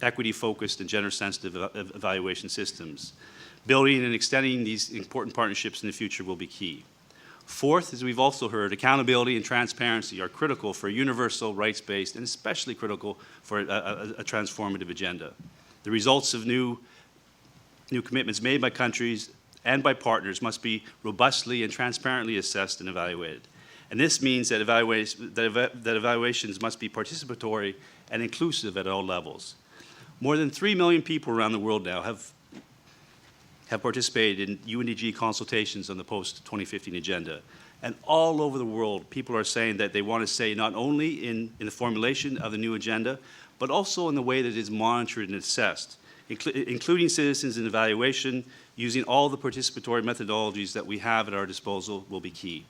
equity-focused and gender-sensitive evaluation systems. Building and extending these important partnerships in the future will be key. Fourth, as we've also heard, accountability and transparency are critical for a universal, rights-based, and especially critical for a transformative agenda. The results of new commitments made by countries and by partners must be robustly and transparently assessed and evaluated. And this means that evaluations must be participatory and inclusive at all levels. More than 3 million people around the world now have participated in UNEG consultations on the post-2015 agenda. And all over the world, people are saying that they want to say not only in the formulation of the new agenda, but also in the way that it is monitored and assessed, including citizens in evaluation, using all the participatory methodologies that we have at our disposal will be key.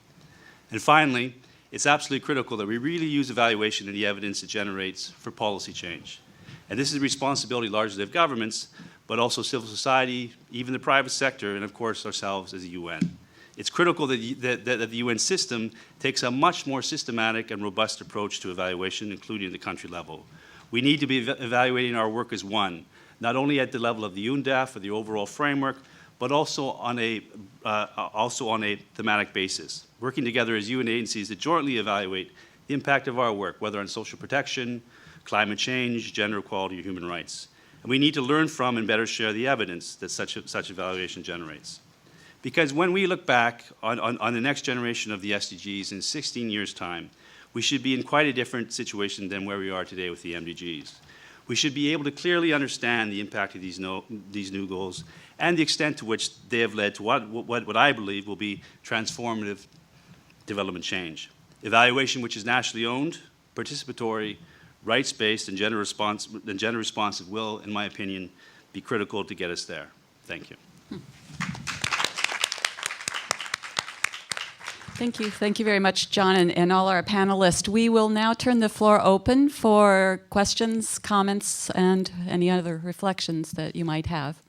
And finally, it's absolutely critical that we really use evaluation and the evidence it generates for policy change. And this is the responsibility largely of governments, but also civil society, even the private sector, and of course ourselves as the UN. It's critical that the UN system takes a much more systematic and robust approach to evaluation, including at the country level. We need to be evaluating our work as one, not only at the level of the UNDEF or the overall framework, but also on a thematic basis, working together as UN agencies to jointly evaluate the impact of our work, whether on social protection, climate change, gender equality, or human rights. And we need to learn from and better share the evidence that such evaluation generates. Because when we look back on the next generation of the SDGs in 16 years' time, we should be in quite a different situation than where we are today with the MDGs. We should be able to clearly understand the impact of these new goals and the extent to which they have led to what I believe will be transformative development change. Evaluation which is nationally owned, participatory, rights-based, and gender responsive will, in my opinion, be critical to get us there. Thank you. Thank you. Thank you very much, John, and all our panelists. We will now turn the floor open for questions, comments, and any other reflections that you might have.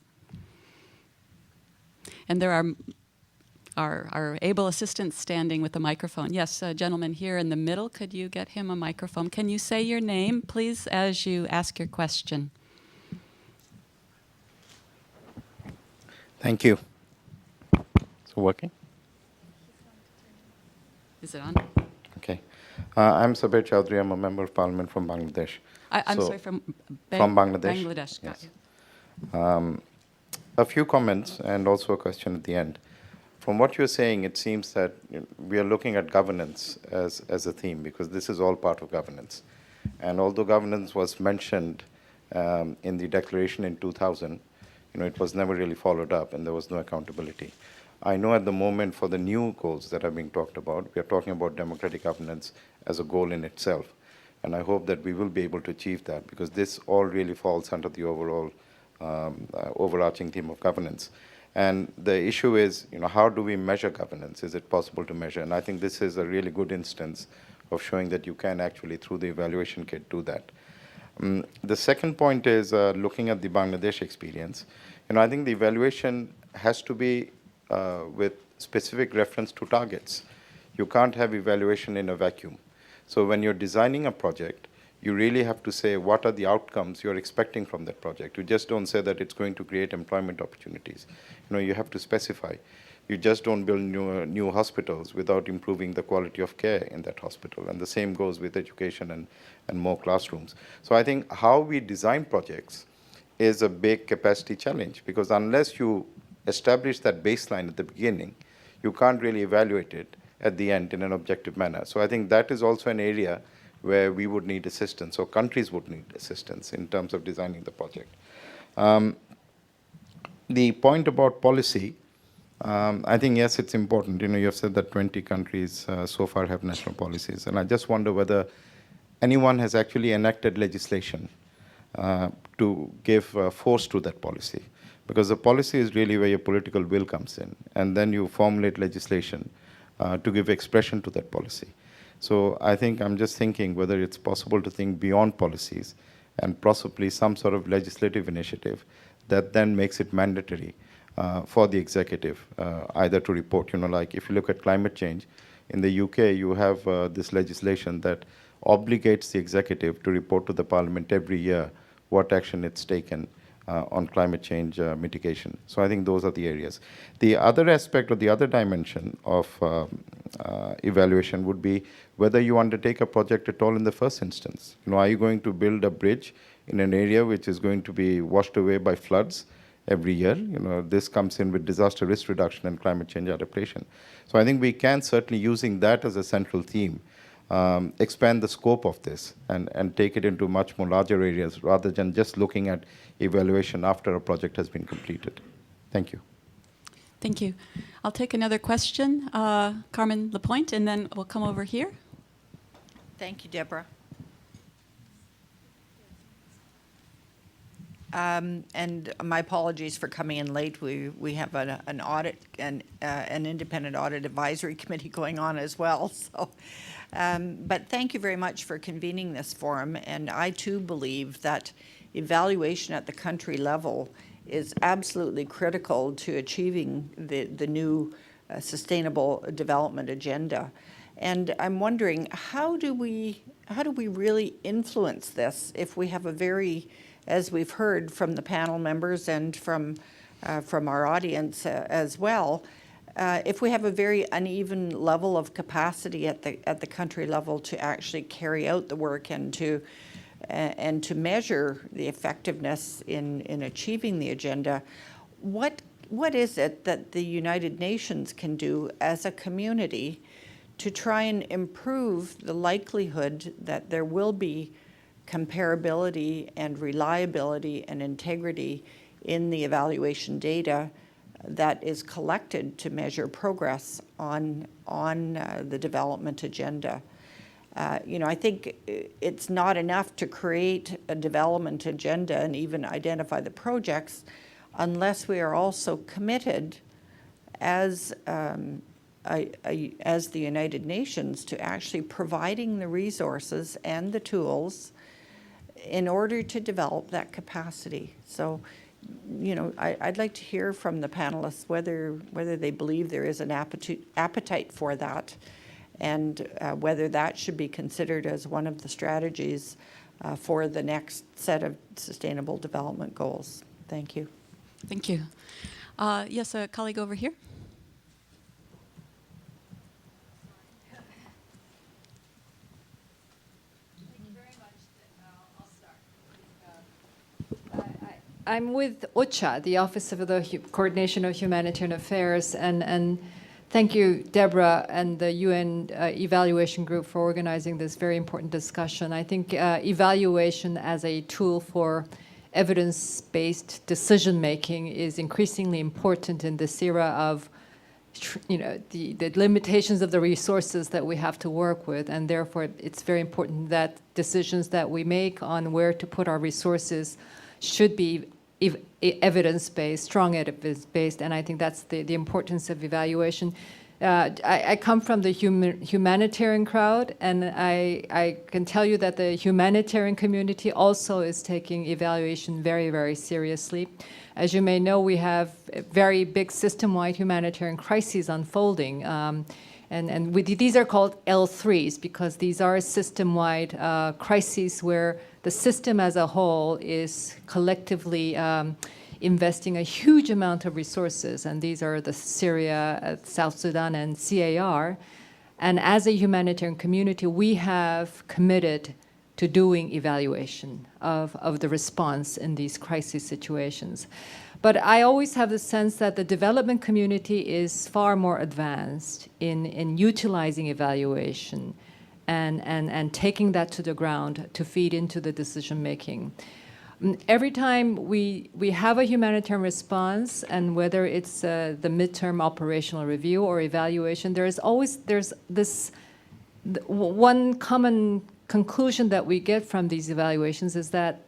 And there are our able assistants standing with the microphone. Yes, a gentleman here in the middle. Could you get him a microphone? Can you say your name, please, as you ask your question? Thank you. So working? Is it on? Okay. I'm Sabir Chowdhury. I'm a member of parliament from Bangladesh. I'm sorry, from Bangladesh. Bangladesh, got Yes. you. A few comments and also a question at the end. From what you're saying, it seems that we are looking at governance as a theme, because this is all part of governance. And although governance was mentioned in the declaration in 2000, it was never really followed up and there was no accountability. I know at the moment for the new goals that are being talked about, we are talking about democratic governance as a goal in itself. And I hope that we will be able to achieve that, because this all really falls under the overall overarching theme of governance. And the issue is, how do we measure governance? Is it possible to measure? And I think this is a really good instance of showing that you can actually, through the evaluation kit, do that. The second point is looking at the Bangladesh experience. I think the evaluation has to be with specific reference to targets. You can't have evaluation in a vacuum. So when you're designing a project, you really have to say what are the outcomes you're expecting from that project. You just don't say that it's going to create employment opportunities. You have to specify. You just don't build new hospitals without improving the quality of care in that hospital. And the same goes with education and more classrooms. So I think how we design projects is a big capacity challenge, because unless you establish that baseline at the beginning, you can't really evaluate it at the end in an objective manner. So I think that is also an area where we would need assistance, or countries would need assistance in terms of designing the project. The point about policy, I think, yes, it's important. You have said that 20 countries so far have national policies. And I just wonder whether anyone has actually enacted legislation to give force to that policy. Because the policy is really where your political will comes in. And then you formulate legislation to give expression to that policy. So I think I'm just thinking whether it's possible to think beyond policies and possibly some sort of legislative initiative that then makes it mandatory for the executive either to report. Like if you look at climate change, in the UK you have this legislation that obligates the executive to report to the parliament every year what action it's taken on climate change mitigation. So I think those are the areas. The other aspect or the other dimension of evaluation would be whether you undertake a project at all in the first instance. Are you going to build a bridge in an area which is going to be washed away by floods every year? This comes in with disaster risk reduction and climate change adaptation. So I think we can certainly, using that as a central theme, expand the scope of this and take it into much more larger areas rather than just looking at evaluation after a project has been completed. Thank you. Thank you. I'll take another question, Carmen Lapointe, and then we'll come over here. Thank you, Deborah. And my apologies for coming in late. We have an audit and an independent audit advisory committee going on as well. So, but thank you very much for convening this forum. And I too believe that evaluation at the country level is absolutely critical to achieving the new sustainable development agenda. And I'm wondering, how do we really influence this if we have a very, as we've heard from the panel members and from our audience as well, if we have a very uneven level of capacity at the country level to actually carry out the work and to measure the effectiveness in achieving the agenda, what is it that the United Nations can do as a community to try and improve the likelihood that there will be comparability and reliability and integrity in the evaluation data that is collected to measure progress on the development agenda? I think it's not enough to create a development agenda and even identify the projects unless we are also committed as the United Nations to actually providing the resources and the tools in order to develop that capacity. So, I'd like to hear from the panelists whether they believe there is an appetite for that, and whether that should be considered as one of the strategies for the next set of sustainable development goals. Thank you. Thank you. Yes, a colleague over here. I'm with OCHA, the Office of the Coordination of Humanitarian Affairs, and thank you, Deborah, and the UN Evaluation Group for organizing this very important discussion. I think evaluation as a tool for evidence-based decision-making is increasingly important in this era of the limitations of the resources that we have to work with, and therefore it's very important that decisions that we make on where to put our resources should be evidence-based, strong evidence-based, and I think that's the importance of evaluation. I come from the humanitarian crowd, and I can tell you that the humanitarian community also is taking evaluation very, very seriously. As you may know, we have very big system-wide humanitarian crises unfolding, and these are called L3s because these are system-wide crises where the system as a whole is collectively investing a huge amount of resources, and these are the Syria, South Sudan, and CAR. And as a humanitarian community, we have committed to doing evaluation of the response in these crisis situations. But I always have the sense that the development community is far more advanced in utilizing evaluation and taking that to the ground to feed into the decision making. Every time we have a humanitarian response, and whether it's the midterm operational review or evaluation, there's this one common conclusion that we get from these evaluations is that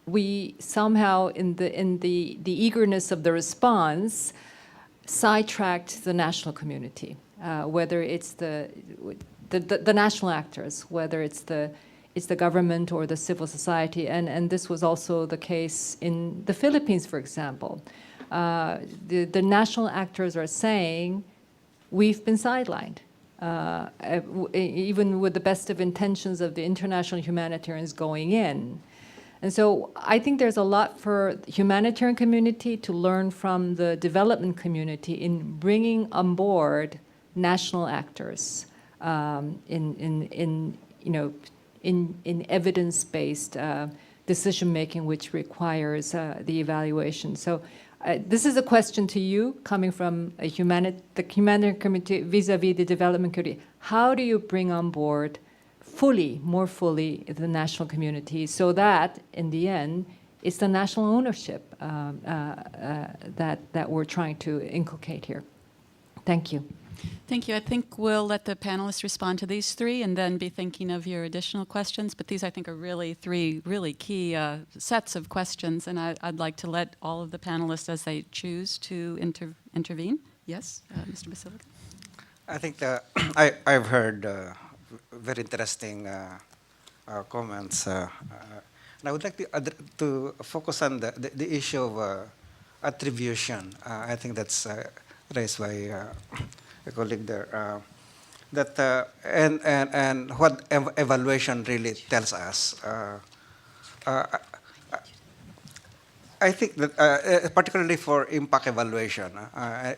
we somehow, in the eagerness of the response, sidetracked the national community, whether it's the national actors, whether it's the government or the civil society, and this was also the case in the Philippines, for example. The national actors are saying, we've been sidelined. Even with the best of intentions of the international humanitarians going in. And so I think there's a lot for the humanitarian community to learn from the development community in bringing on board national actors in evidence-based decision-making, which requires the evaluation. So this is a question to you, coming from the humanitarian community vis-a-vis the development community. How do you bring on board more fully, the national community, so that, in the end, it's the national ownership that we're trying to inculcate here. Thank you. Thank you. I think we'll let the panelists respond to these three and then be thinking of your additional questions. But these, I think, are really three really key sets of questions. And I'd like to let all of the panelists, as they choose, to intervene. Yes, Mr. Balisacan? I think I've heard very interesting comments. And I would like to focus on the issue of attribution. I think that's raised by a colleague there. And what evaluation really tells us. I think that particularly for impact evaluation,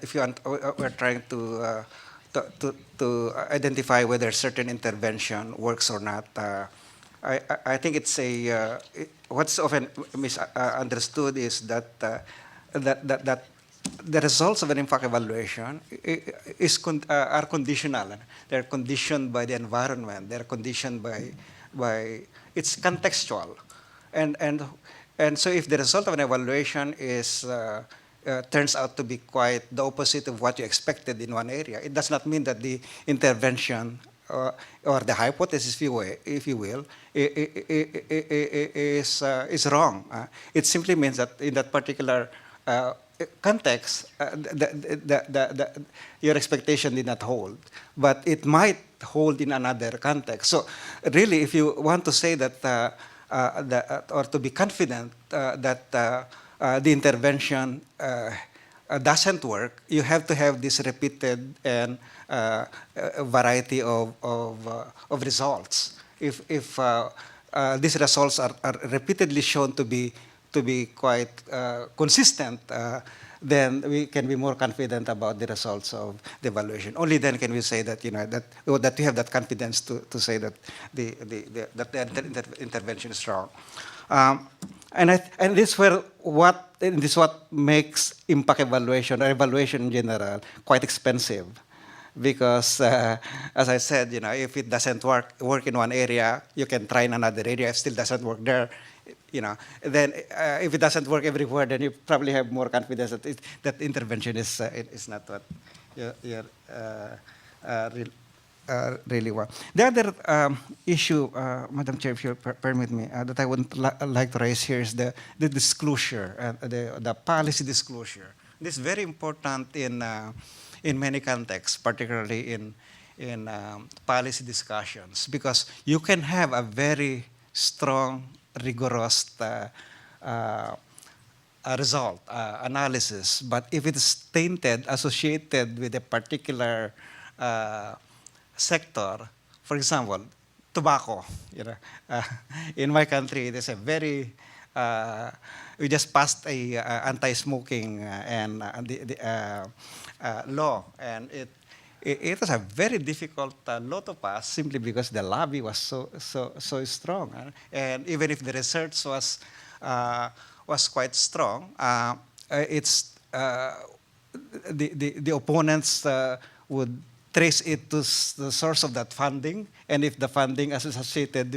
if you we're trying to identify whether certain intervention works or not, I think it's what's often misunderstood is that that the results of an impact evaluation are conditional. They're conditioned by the environment. They're conditioned by it's contextual, and so if the result of an evaluation turns out to be quite the opposite of what you expected in one area, it does not mean that the intervention or the hypothesis, if you will, is wrong. It simply means that in that particular context, your expectation did not hold, but it might hold in another context. So, really, if you want to say that, or to be confident that the intervention doesn't work, you have to have this repeated and variety of results. If these results are repeatedly shown to be quite consistent, then we can be more confident about the results of the evaluation. Only then can we say that that we have that confidence to say that the intervention is strong. And this is what makes impact evaluation or evaluation in general quite expensive, because as I said, if it doesn't work in one area, you can try in another area. If it still doesn't work there, then if it doesn't work everywhere, then you probably have more confidence that intervention is not what you're really want. The other issue, Madam Chair, if you permit me, that I would like to raise here is the disclosure, the policy disclosure. This is very important in many contexts, particularly in policy discussions, because you can have a very strong, rigorous result, analysis, but if it is tainted, associated with a particular sector, for example, tobacco. In my country, there's a very we just passed a anti-smoking law, and it was a very difficult law to pass simply because the lobby was so strong, and even if the research was quite strong, it's the opponents would trace it to the source of that funding, and if the funding is associated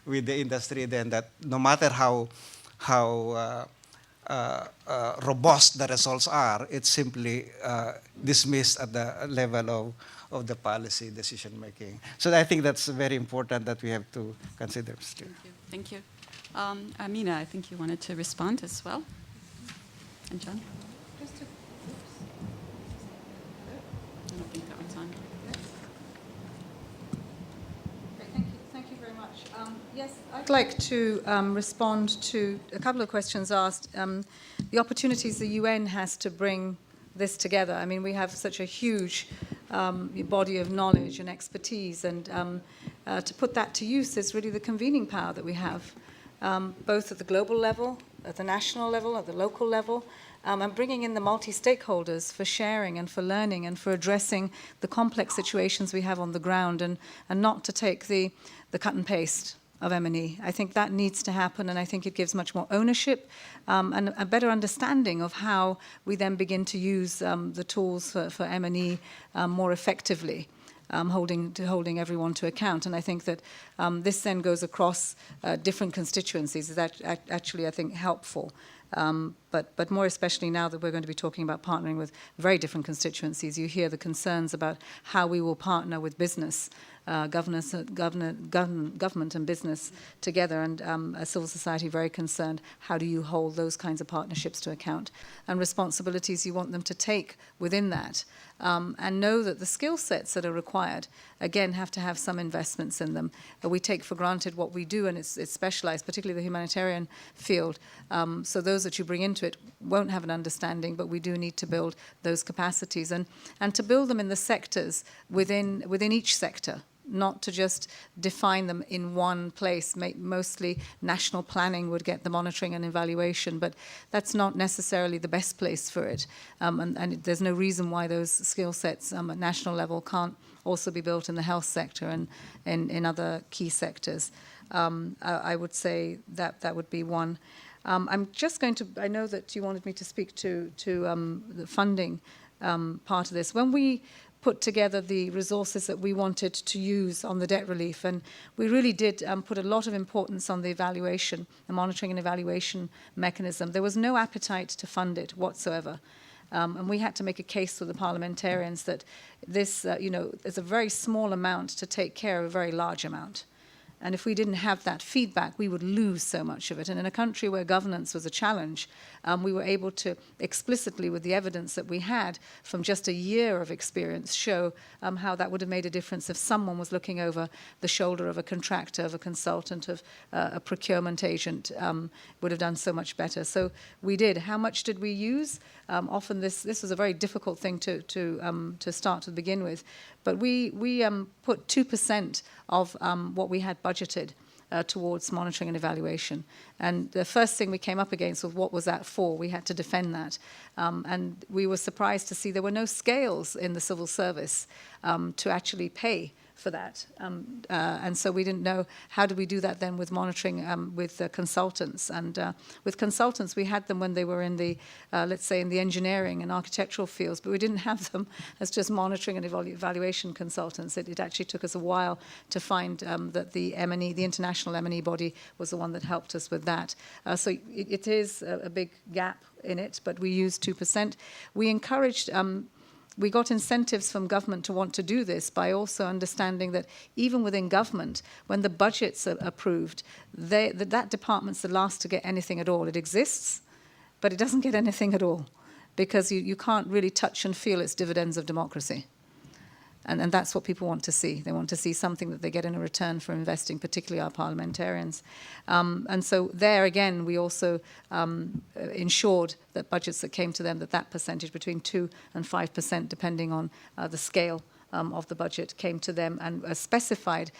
with the industry, then that no matter how robust the results are, it's simply dismissed at the level of the policy decision making. So I think that's very important that we have to consider. Thank you. Amina, I think you wanted to respond as well. And John? I don't think that one's on. Thank you very much. Yes, I'd like to respond to a couple of questions asked. The opportunities the UN has to bring this together. I mean, we have such a huge body of knowledge and expertise, and to put that to use is really the convening power that we have, both at the global level, at the national level, at the local level, and bringing in the multi-stakeholders for sharing and for learning and for addressing the complex situations we have on the ground, and not to take the cut and paste of M&E. I think that needs to happen, and I think it gives much more ownership and a better understanding of how we then begin to use the tools for M&E more effectively. holding everyone to account. And I think that this then goes across different constituencies. Is that actually, I think, helpful. But more especially now that we're going to be talking about partnering with very different constituencies, you hear the concerns about how we will partner with business, government and business together, and a civil society very concerned, how do you hold those kinds of partnerships to account, and responsibilities you want them to take within that, and know that the skill sets that are required, again, have to have some investments in them. We take for granted what we do, and it's specialized, particularly the humanitarian field, so those that you bring into it won't have an understanding, but we do need to build those capacities, and to build them in the sectors within each sector, not to just define them in one place. Mostly national planning would get the monitoring and evaluation, but that's not necessarily the best place for it. And there's no reason why those skill sets at national level can't also be built in the health sector and in other key sectors. I would say that would be one. I'm just going to, I know that you wanted me to speak to the funding part of this. When we put together the resources that we wanted to use on the debt relief, and we really did put a lot of importance on the evaluation, the monitoring and evaluation mechanism. There was no appetite to fund it whatsoever. And we had to make a case to the parliamentarians that this, is a very small amount to take care of a very large amount. And if we didn't have that feedback, we would lose so much of it. And in a country where governance was a challenge, we were able to explicitly, with the evidence that we had from just a year of experience, show how that would have made a difference if someone was looking over the shoulder of a contractor, of a consultant, of a procurement agent, would have done so much better. So we did. How much did we use? Often this was a very difficult thing to start to begin with. But we put 2% of what we had budgeted towards monitoring and evaluation. And the first thing we came up against was, what was that for? We had to defend that. And we were surprised to see there were no scales in the civil service to actually pay for that. And so we didn't know, how do we do that then with monitoring with consultants? And with consultants, we had them when they were in the, let's say, in the engineering and architectural fields, but we didn't have them as just monitoring and evaluation consultants. It actually took us a while to find that the M&E, the international M&E body, was the one that helped us with that. So it is a big gap in it, but we used 2%. We encouraged we got incentives from government to want to do this by also understanding that even within government, when the budgets are approved, that department's the last to get anything at all. It exists, but it doesn't get anything at all because you can't really touch and feel its dividends of democracy. And that's what people want to see. They want to see something that they get in a return for investing, particularly our parliamentarians. And so there again, we also ensured that budgets that came to them, that percentage between 2 and 5%, depending on the scale of the budget, came to them and specified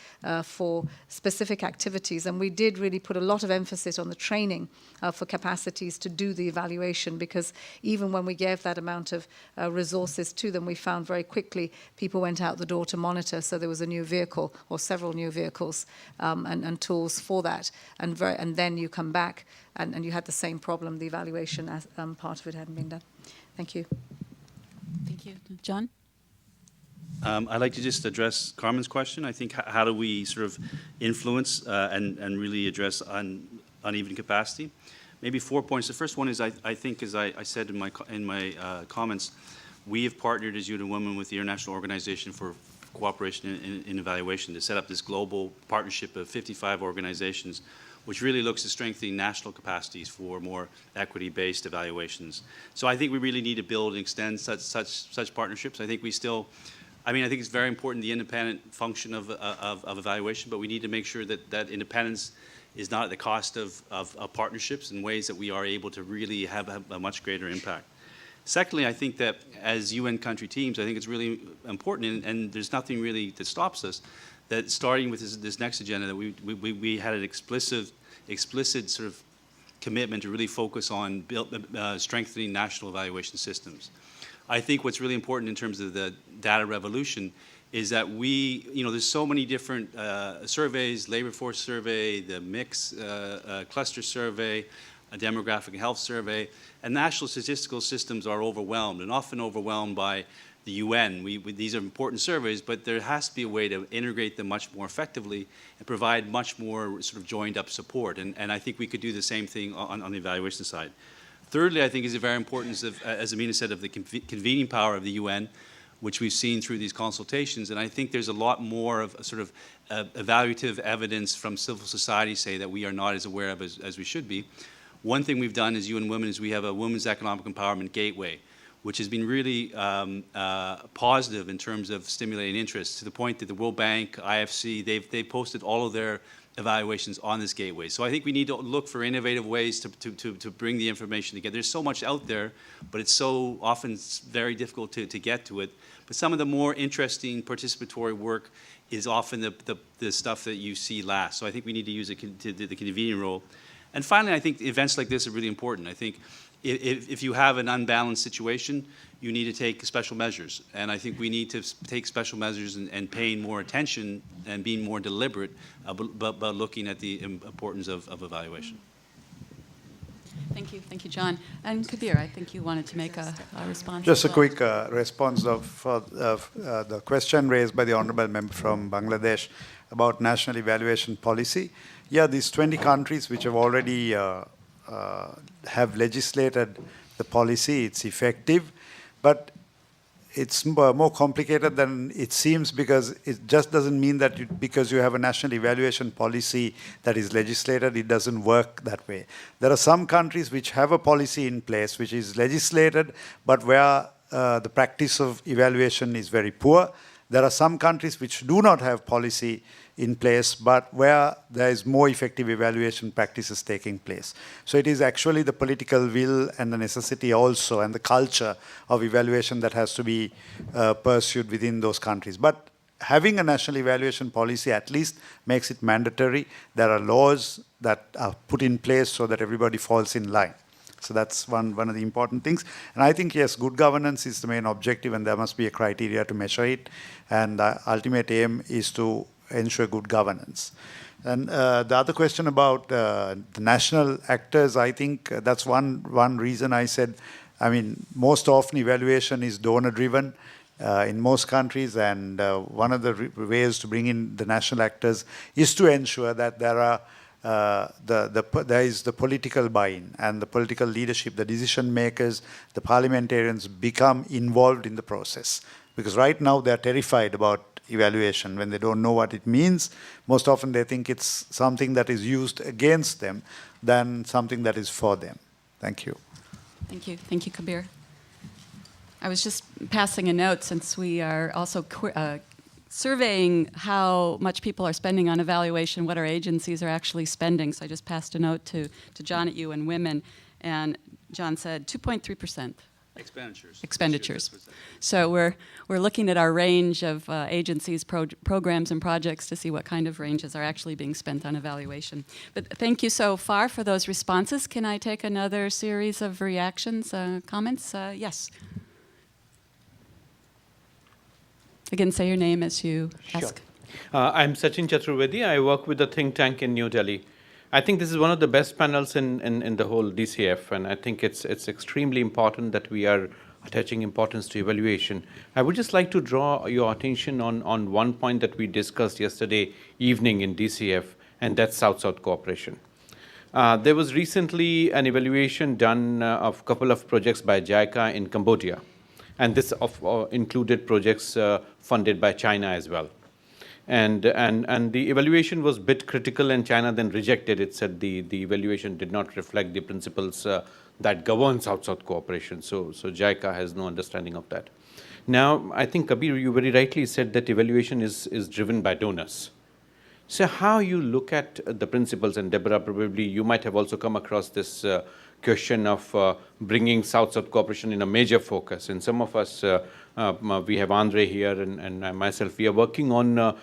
for specific activities. And we did really put a lot of emphasis on the training for capacities to do the evaluation, because even when we gave that amount of resources to them, we found very quickly people went out the door to monitor. So there was a new vehicle or several new vehicles and tools for that. And then you come back and you had the same problem. The evaluation as, part of it hadn't been done. Thank you. Thank you. John? I'd like to just address Carmen's question. I think how do we sort of influence and really address uneven capacity? Maybe 4 points. The first one is I think, as I said in my comments, we have partnered as UN Women with the International Organization for Cooperation in Evaluation to set up this global partnership of 55 organizations, which really looks at strengthening national capacities for more equity-based evaluations. So I think we really need to build and extend such partnerships. I think we still. I think it's very important, the independent function of evaluation, but we need to make sure that independence is not at the cost of partnerships in ways that we are able to really have a much greater impact. Secondly, I think that as UN country teams, I think it's really important, and there's nothing really that stops us, that starting with this next agenda, that we had an explicit sort of commitment to really focus on strengthening national evaluation systems. I think what's really important in terms of the data revolution is that there's so many different surveys, labor force survey, the mix cluster survey, a demographic and health survey, and national statistical systems are overwhelmed, and often overwhelmed by the UN. These are important surveys, but there has to be a way to integrate them much more effectively and provide much more sort of joined up support. And I think we could do the same thing on the evaluation side. Thirdly, I think is a very important, as Amina said, of the convening power of the UN, which we've seen through these consultations. And I think there's a lot more of a sort of evaluative evidence from civil society, say, that we are not as aware of as we should be. One thing we've done as UN Women is we have a Women's Economic Empowerment Gateway, which has been really positive in terms of stimulating interest, to the point that the World Bank, IFC, they've posted all of their evaluations on this gateway. So I think we need to look for innovative ways to bring the information together. There's so much out there, but it's so often very difficult to get to it. But some of the more interesting participatory work is often the stuff that you see last. So I think we need to use the convening role. And finally, I think events like this are really important. I think if you have an unbalanced situation, you need to take special measures. And I think we need to take special measures and paying more attention and being more deliberate about looking at the importance of evaluation. Thank you, John. And Kabir, I think you wanted to make a response. Just a quick response of the question raised by the Honorable Member from Bangladesh about national evaluation policy. Yeah, these 20 countries which have already have legislated the policy, it's effective, but it's more complicated than it seems, because it just doesn't mean that because you have a national evaluation policy that is legislated, it doesn't work that way. There are some countries which have a policy in place which is legislated, but where the practice of evaluation is very poor. There are some countries which do not have policy in place, but where there is more effective evaluation practices taking place. So it is actually the political will and the necessity also, and the culture of evaluation that has to be pursued within those countries. But having a national evaluation policy at least makes it mandatory. There are laws that are put in place so that everybody falls in line. So that's one of the important things. And I think, yes, good governance is the main objective, and there must be a criteria to measure it. And the ultimate aim is to ensure good governance. And the other question about the national actors, I think that's one reason I said, I mean, most often evaluation is donor-driven in most countries, and one of the ways to bring in the national actors is to ensure that there are there is the political buy-in and the political leadership, the decision makers, the parliamentarians become involved in the process. Because right now they're terrified about evaluation when they don't know what it means. Most often they think it's something that is used against them than something that is for them. Thank you. Thank you, Kabir. I was just passing a note, since we are also surveying how much people are spending on evaluation, what our agencies are actually spending. So I just passed a note to John at UN Women, and John said 2.3%. Expenditures. So we're looking at our range of agencies, programs, and projects to see what kind of ranges are actually being spent on evaluation. But thank you so far for those responses. Can I take another series of reactions, comments? Yes. Again, say your name as you ask. I'm Sachin Chaturvedi. I work with a think tank in New Delhi. I think this is one of the best panels in the whole DCF, and I think it's extremely important that we are attaching importance to evaluation. I would just like to draw your attention on one point that we discussed yesterday evening in DCF, and that's South-South cooperation. There was recently an evaluation done of a couple of projects by JICA in Cambodia, and this included projects funded by China as well. And the evaluation was a bit critical, and China then rejected it, said the evaluation did not reflect the principles that govern South-South cooperation. So JICA has no understanding of that. Now, I think, Kabir, you very rightly said that evaluation is driven by donors. So how you look at the principles, and Deborah, probably you might have also come across this question of bringing South-South cooperation in a major focus. And some of us, we have Andre here and myself, we are working on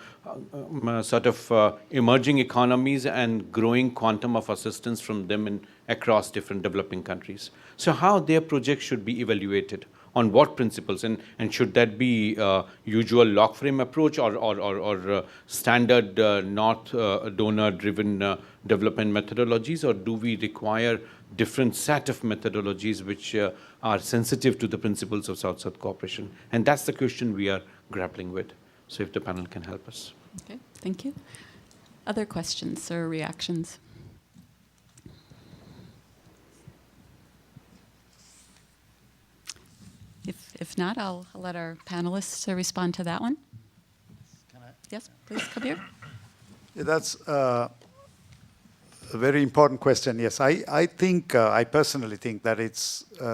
sort of emerging economies and growing quantum of assistance from them across different developing countries. So how their projects should be evaluated, on what principles? And should that be usual log frame approach or standard North donor-driven development methodologies, or do we require different set of methodologies which are sensitive to the principles of South-South cooperation? And that's the question we are grappling with. So if the panel can help us. Okay, thank you. Other questions or reactions? If not, I'll let our panelists respond to that one. Can I? Yes, please, Kabir. Yeah, that's a very important question. Yes, I think, I personally think that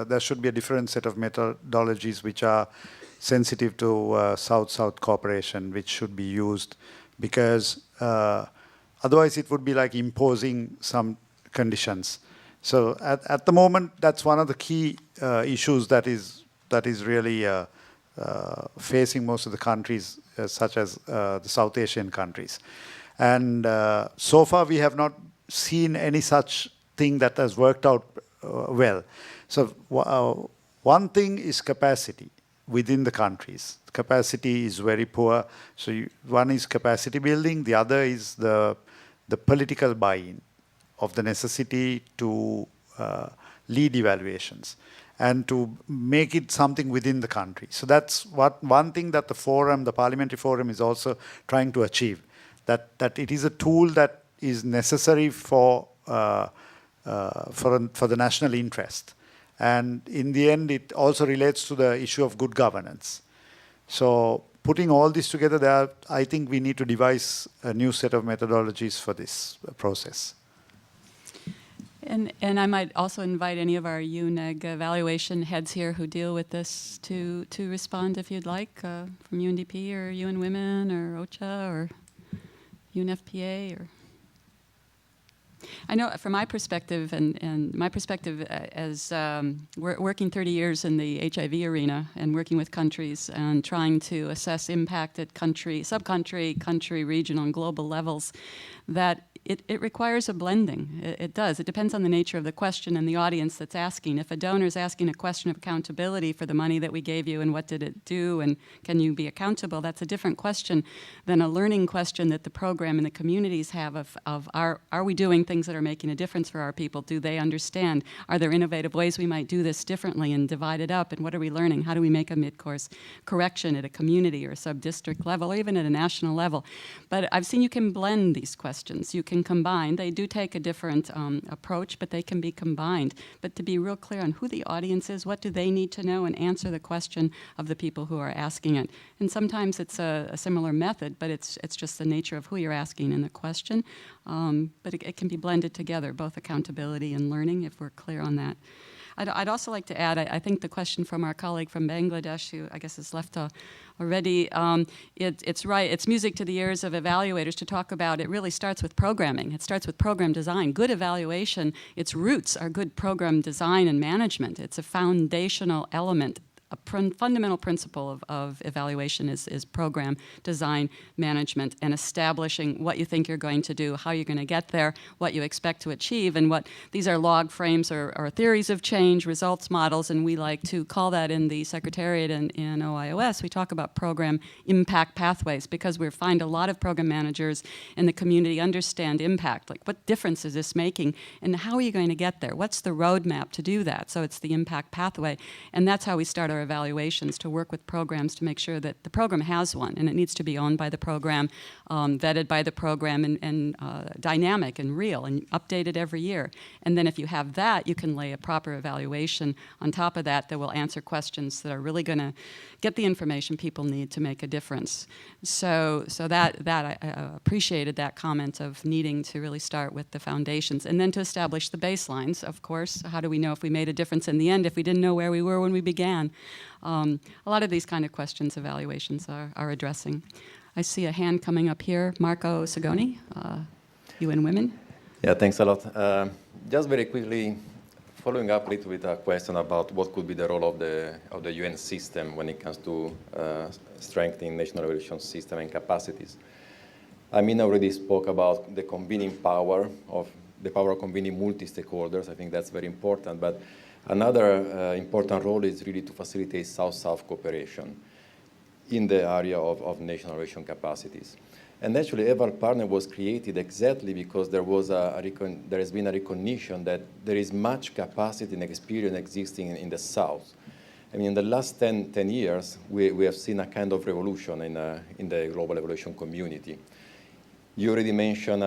there should be a different set of methodologies which are sensitive to South-South cooperation, which should be used, because otherwise it would be like imposing some conditions. So at the moment, that's one of the key issues that is really facing most of the countries, such as the South Asian countries. And so far, we have not seen any such thing that has worked out well. So one thing is capacity within the countries. Capacity is very poor. So one is capacity building. The other is the political buy-in of the necessity to lead evaluations and to make it something within the country. So that's one thing that the forum, the parliamentary forum, is also trying to achieve, that it is a tool that is necessary for the national interest. And in the end, it also relates to the issue of good governance. So putting all this together, I think we need to devise a new set of methodologies for this process. And I might also invite any of our UNEG evaluation heads here who deal with this to respond if you'd like, from UNDP or UN Women or OCHA or UNFPA or... I know from my perspective, and my perspective as working 30 years in the HIV arena and working with countries and trying to assess impact at country, sub-country, country, regional, and global levels, that it requires a blending. It does. It depends on the nature of the question and the audience that's asking. If a donor is asking a question of accountability for the money that we gave you and what did it do and can you be accountable, that's a different question than a learning question that the program and the communities have of are we doing things that are making a difference for our people? Do they understand? Are there innovative ways we might do this differently and divide it up? And what are we learning? How do we make a mid-course correction at a community or a sub-district level or even at a national level? But I've seen you can blend these questions. You can combine. They do take a different approach, but they can be combined. But to be real clear on who the audience is, what do they need to know, and answer the question of the people who are asking it. And sometimes it's a similar method, but it's just the nature of who you're asking in the question. But it can be blended together, both accountability and learning, if we're clear on that. I'd also like to add, I think the question from our colleague from Bangladesh, who I guess has left already, it's right. It's music to the ears of evaluators to talk about it really starts with programming. It starts with program design. Good evaluation, its roots are good program design and management. It's a foundational element. A fundamental principle of evaluation is program design, management, and establishing what you think you're going to do, how you're going to get there, what you expect to achieve, and what these are log frames or theories of change, results models, and we like to call that in the Secretariat and in OIOS, we talk about program impact pathways, because we find a lot of program managers in the community understand impact, like what difference is this making, and how are you going to get there? What's the roadmap to do that? So it's the impact pathway, and that's how we start our evaluations, to work with programs to make sure that the program has one, and it needs to be owned by the program, vetted by the program, and dynamic and real and updated every year. And then if you have that, you can lay a proper evaluation on top of that that will answer questions that are really going to get the information people need to make a difference. So that I appreciated that comment of needing to really start with the foundations and then to establish the baselines, of course. How do we know if we made a difference in the end if we didn't know where we were when we began? A lot of these kind of questions evaluations are addressing. I see a hand coming up here. Marco Sagoni, UN Women. Yeah, thanks a lot. Just very quickly, following up a little bit a question about what could be the role of the UN system when it comes to strengthening national evaluation system and capacities. Amina already spoke about the convening power of convening multi-stakeholders. I think that's very important. But Another important role is really to facilitate South-South cooperation in the area of national evaluation capacities. And actually, EVAL Partner was created exactly because there has been a recognition that there is much capacity and experience existing in the South. I mean, in the last 10 years, we have seen a kind of revolution in the global evaluation community. You already mentioned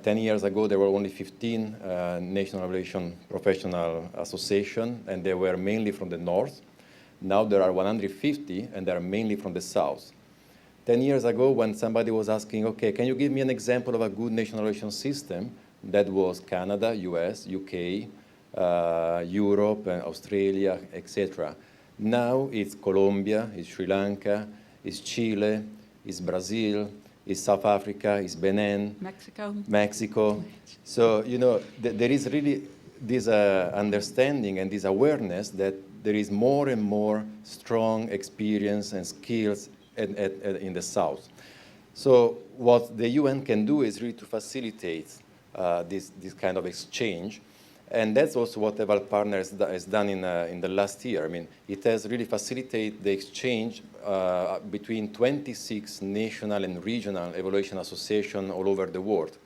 10 years ago, there were only 15 national evaluation professional associations, and they were mainly from the North. Now there are 150, and they are mainly from the South. 10 years ago, when somebody was asking, okay, can you give me an example of a good national evaluation system? That was Canada, US, UK, Europe, and Australia, etc. Now it's Colombia, it's Sri Lanka, it's Chile, it's Brazil, it's South Africa, it's Benin, Mexico. So, you know, there is really this understanding and this awareness that there is more and more strong experience and skills in the South. So what the UN can do is really to facilitate this kind of exchange. And that's also what EVAL Partner has done in the last year. I mean, it has really facilitated the exchange between 26 national and regional evaluation associations all over the world,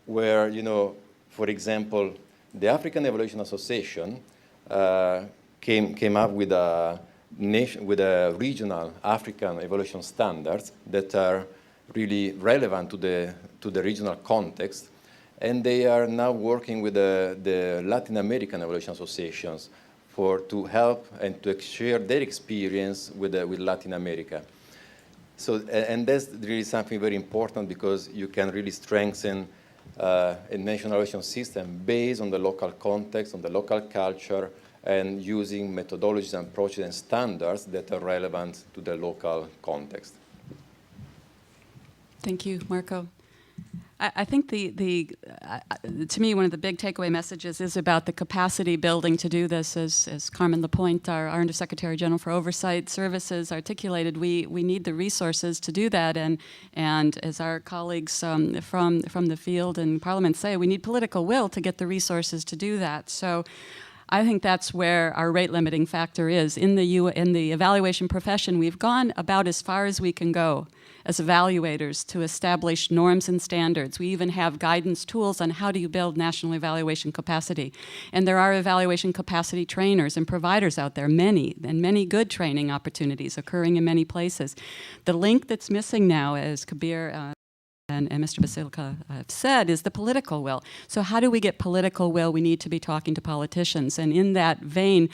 where, you know, for example, the African Evaluation Association came up with a regional African evaluation standards that are really relevant to the regional context. And they are now working with the Latin American evaluation associations to help and to share their experience with Latin America. So, and that's really something very important because you can really strengthen a national evaluation system based on the local context, on the local culture, and using methodologies and approaches and standards that are relevant to the local context. Thank you, Marco. I think to me, one of the big takeaway messages is about the capacity building to do this. As Carmen Lapointe, our Undersecretary General for Oversight Services, articulated, we need the resources to do that. And as our colleagues from the field and Parliament say, we need political will to get the resources to do that. So I think that's where our rate limiting factor is. In the evaluation profession, we've gone about as far as we can go as evaluators to establish norms and standards. We even have guidance tools on how do you build national evaluation capacity. And there are evaluation capacity trainers and providers out there, many good training opportunities occurring in many places. The link that's missing now, as Kabir and Mr. Balisacan have said, is the political will. So how do we get political will? We need to be talking to politicians. And in that vein,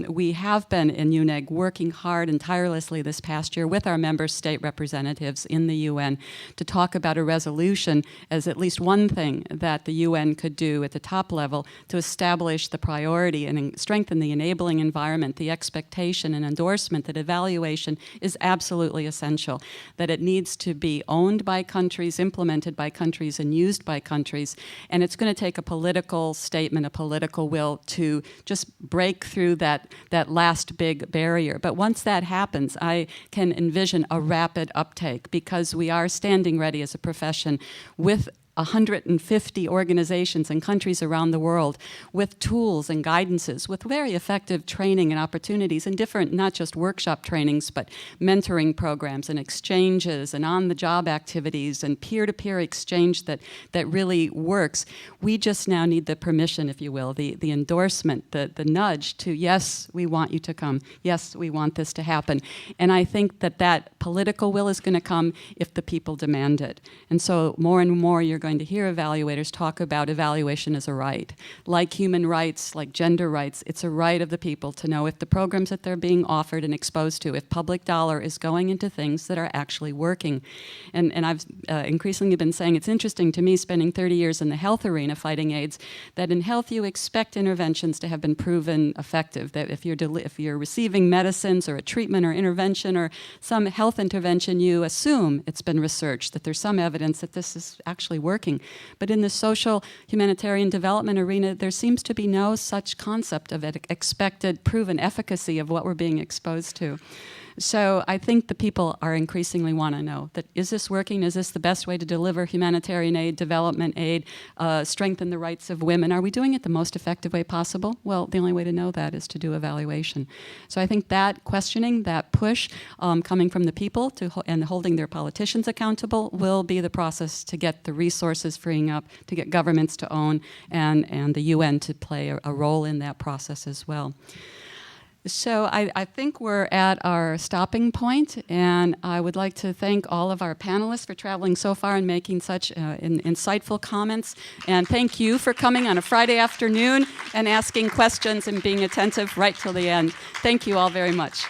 we have been in UNEG working hard and tirelessly this past year with our member state representatives in the UN to talk about a resolution as at least one thing that the UN could do at the top level to establish the priority and strengthen the enabling environment, the expectation and endorsement that evaluation is absolutely essential, that it needs to be owned by countries, implemented by countries, and used by countries. And it's going to take a political statement, a political will to just break through that last big barrier. But once that happens, I can envision a rapid uptake because we are standing ready as a profession with 150 organizations and countries around the world with tools and guidances, with very effective training and opportunities and different, not just workshop trainings, but mentoring programs and exchanges and on-the-job activities and peer-to-peer exchange that really works. We just now need the permission, if you will, the endorsement, the nudge to, yes, we want you to come. Yes, we want this to happen. And I think that political will is going to come if the people demand it. And so more and more you're going to hear evaluators talk about evaluation as a right. Like human rights, like gender rights, it's a right of the people to know if the programs that they're being offered and exposed to, if public dollar is going into things that are actually working. And I've increasingly been saying it's interesting to me, spending 30 years in the health arena fighting AIDS, that in health you expect interventions to have been proven effective, that if you're receiving medicines or a treatment or intervention or some health intervention, you assume it's been researched, that there's some evidence that this is actually working. But in the social humanitarian development arena, there seems to be no such concept of expected proven efficacy of what we're being exposed to. So I think the people are increasingly want to know that, is this working? Is this the best way to deliver humanitarian aid, development aid, strengthen the rights of women? Are we doing it the most effective way possible? Well, the only way to know that is to do evaluation. So I think that questioning, that push coming from the people and holding their politicians accountable will be the process to get the resources freeing up, to get governments to own, and the UN to play a role in that process as well. So I think we're at our stopping point, and I would like to thank all of our panelists for traveling so far and making such insightful comments. And thank you for coming on a Friday afternoon and asking questions and being attentive right till the end. Thank you all very much.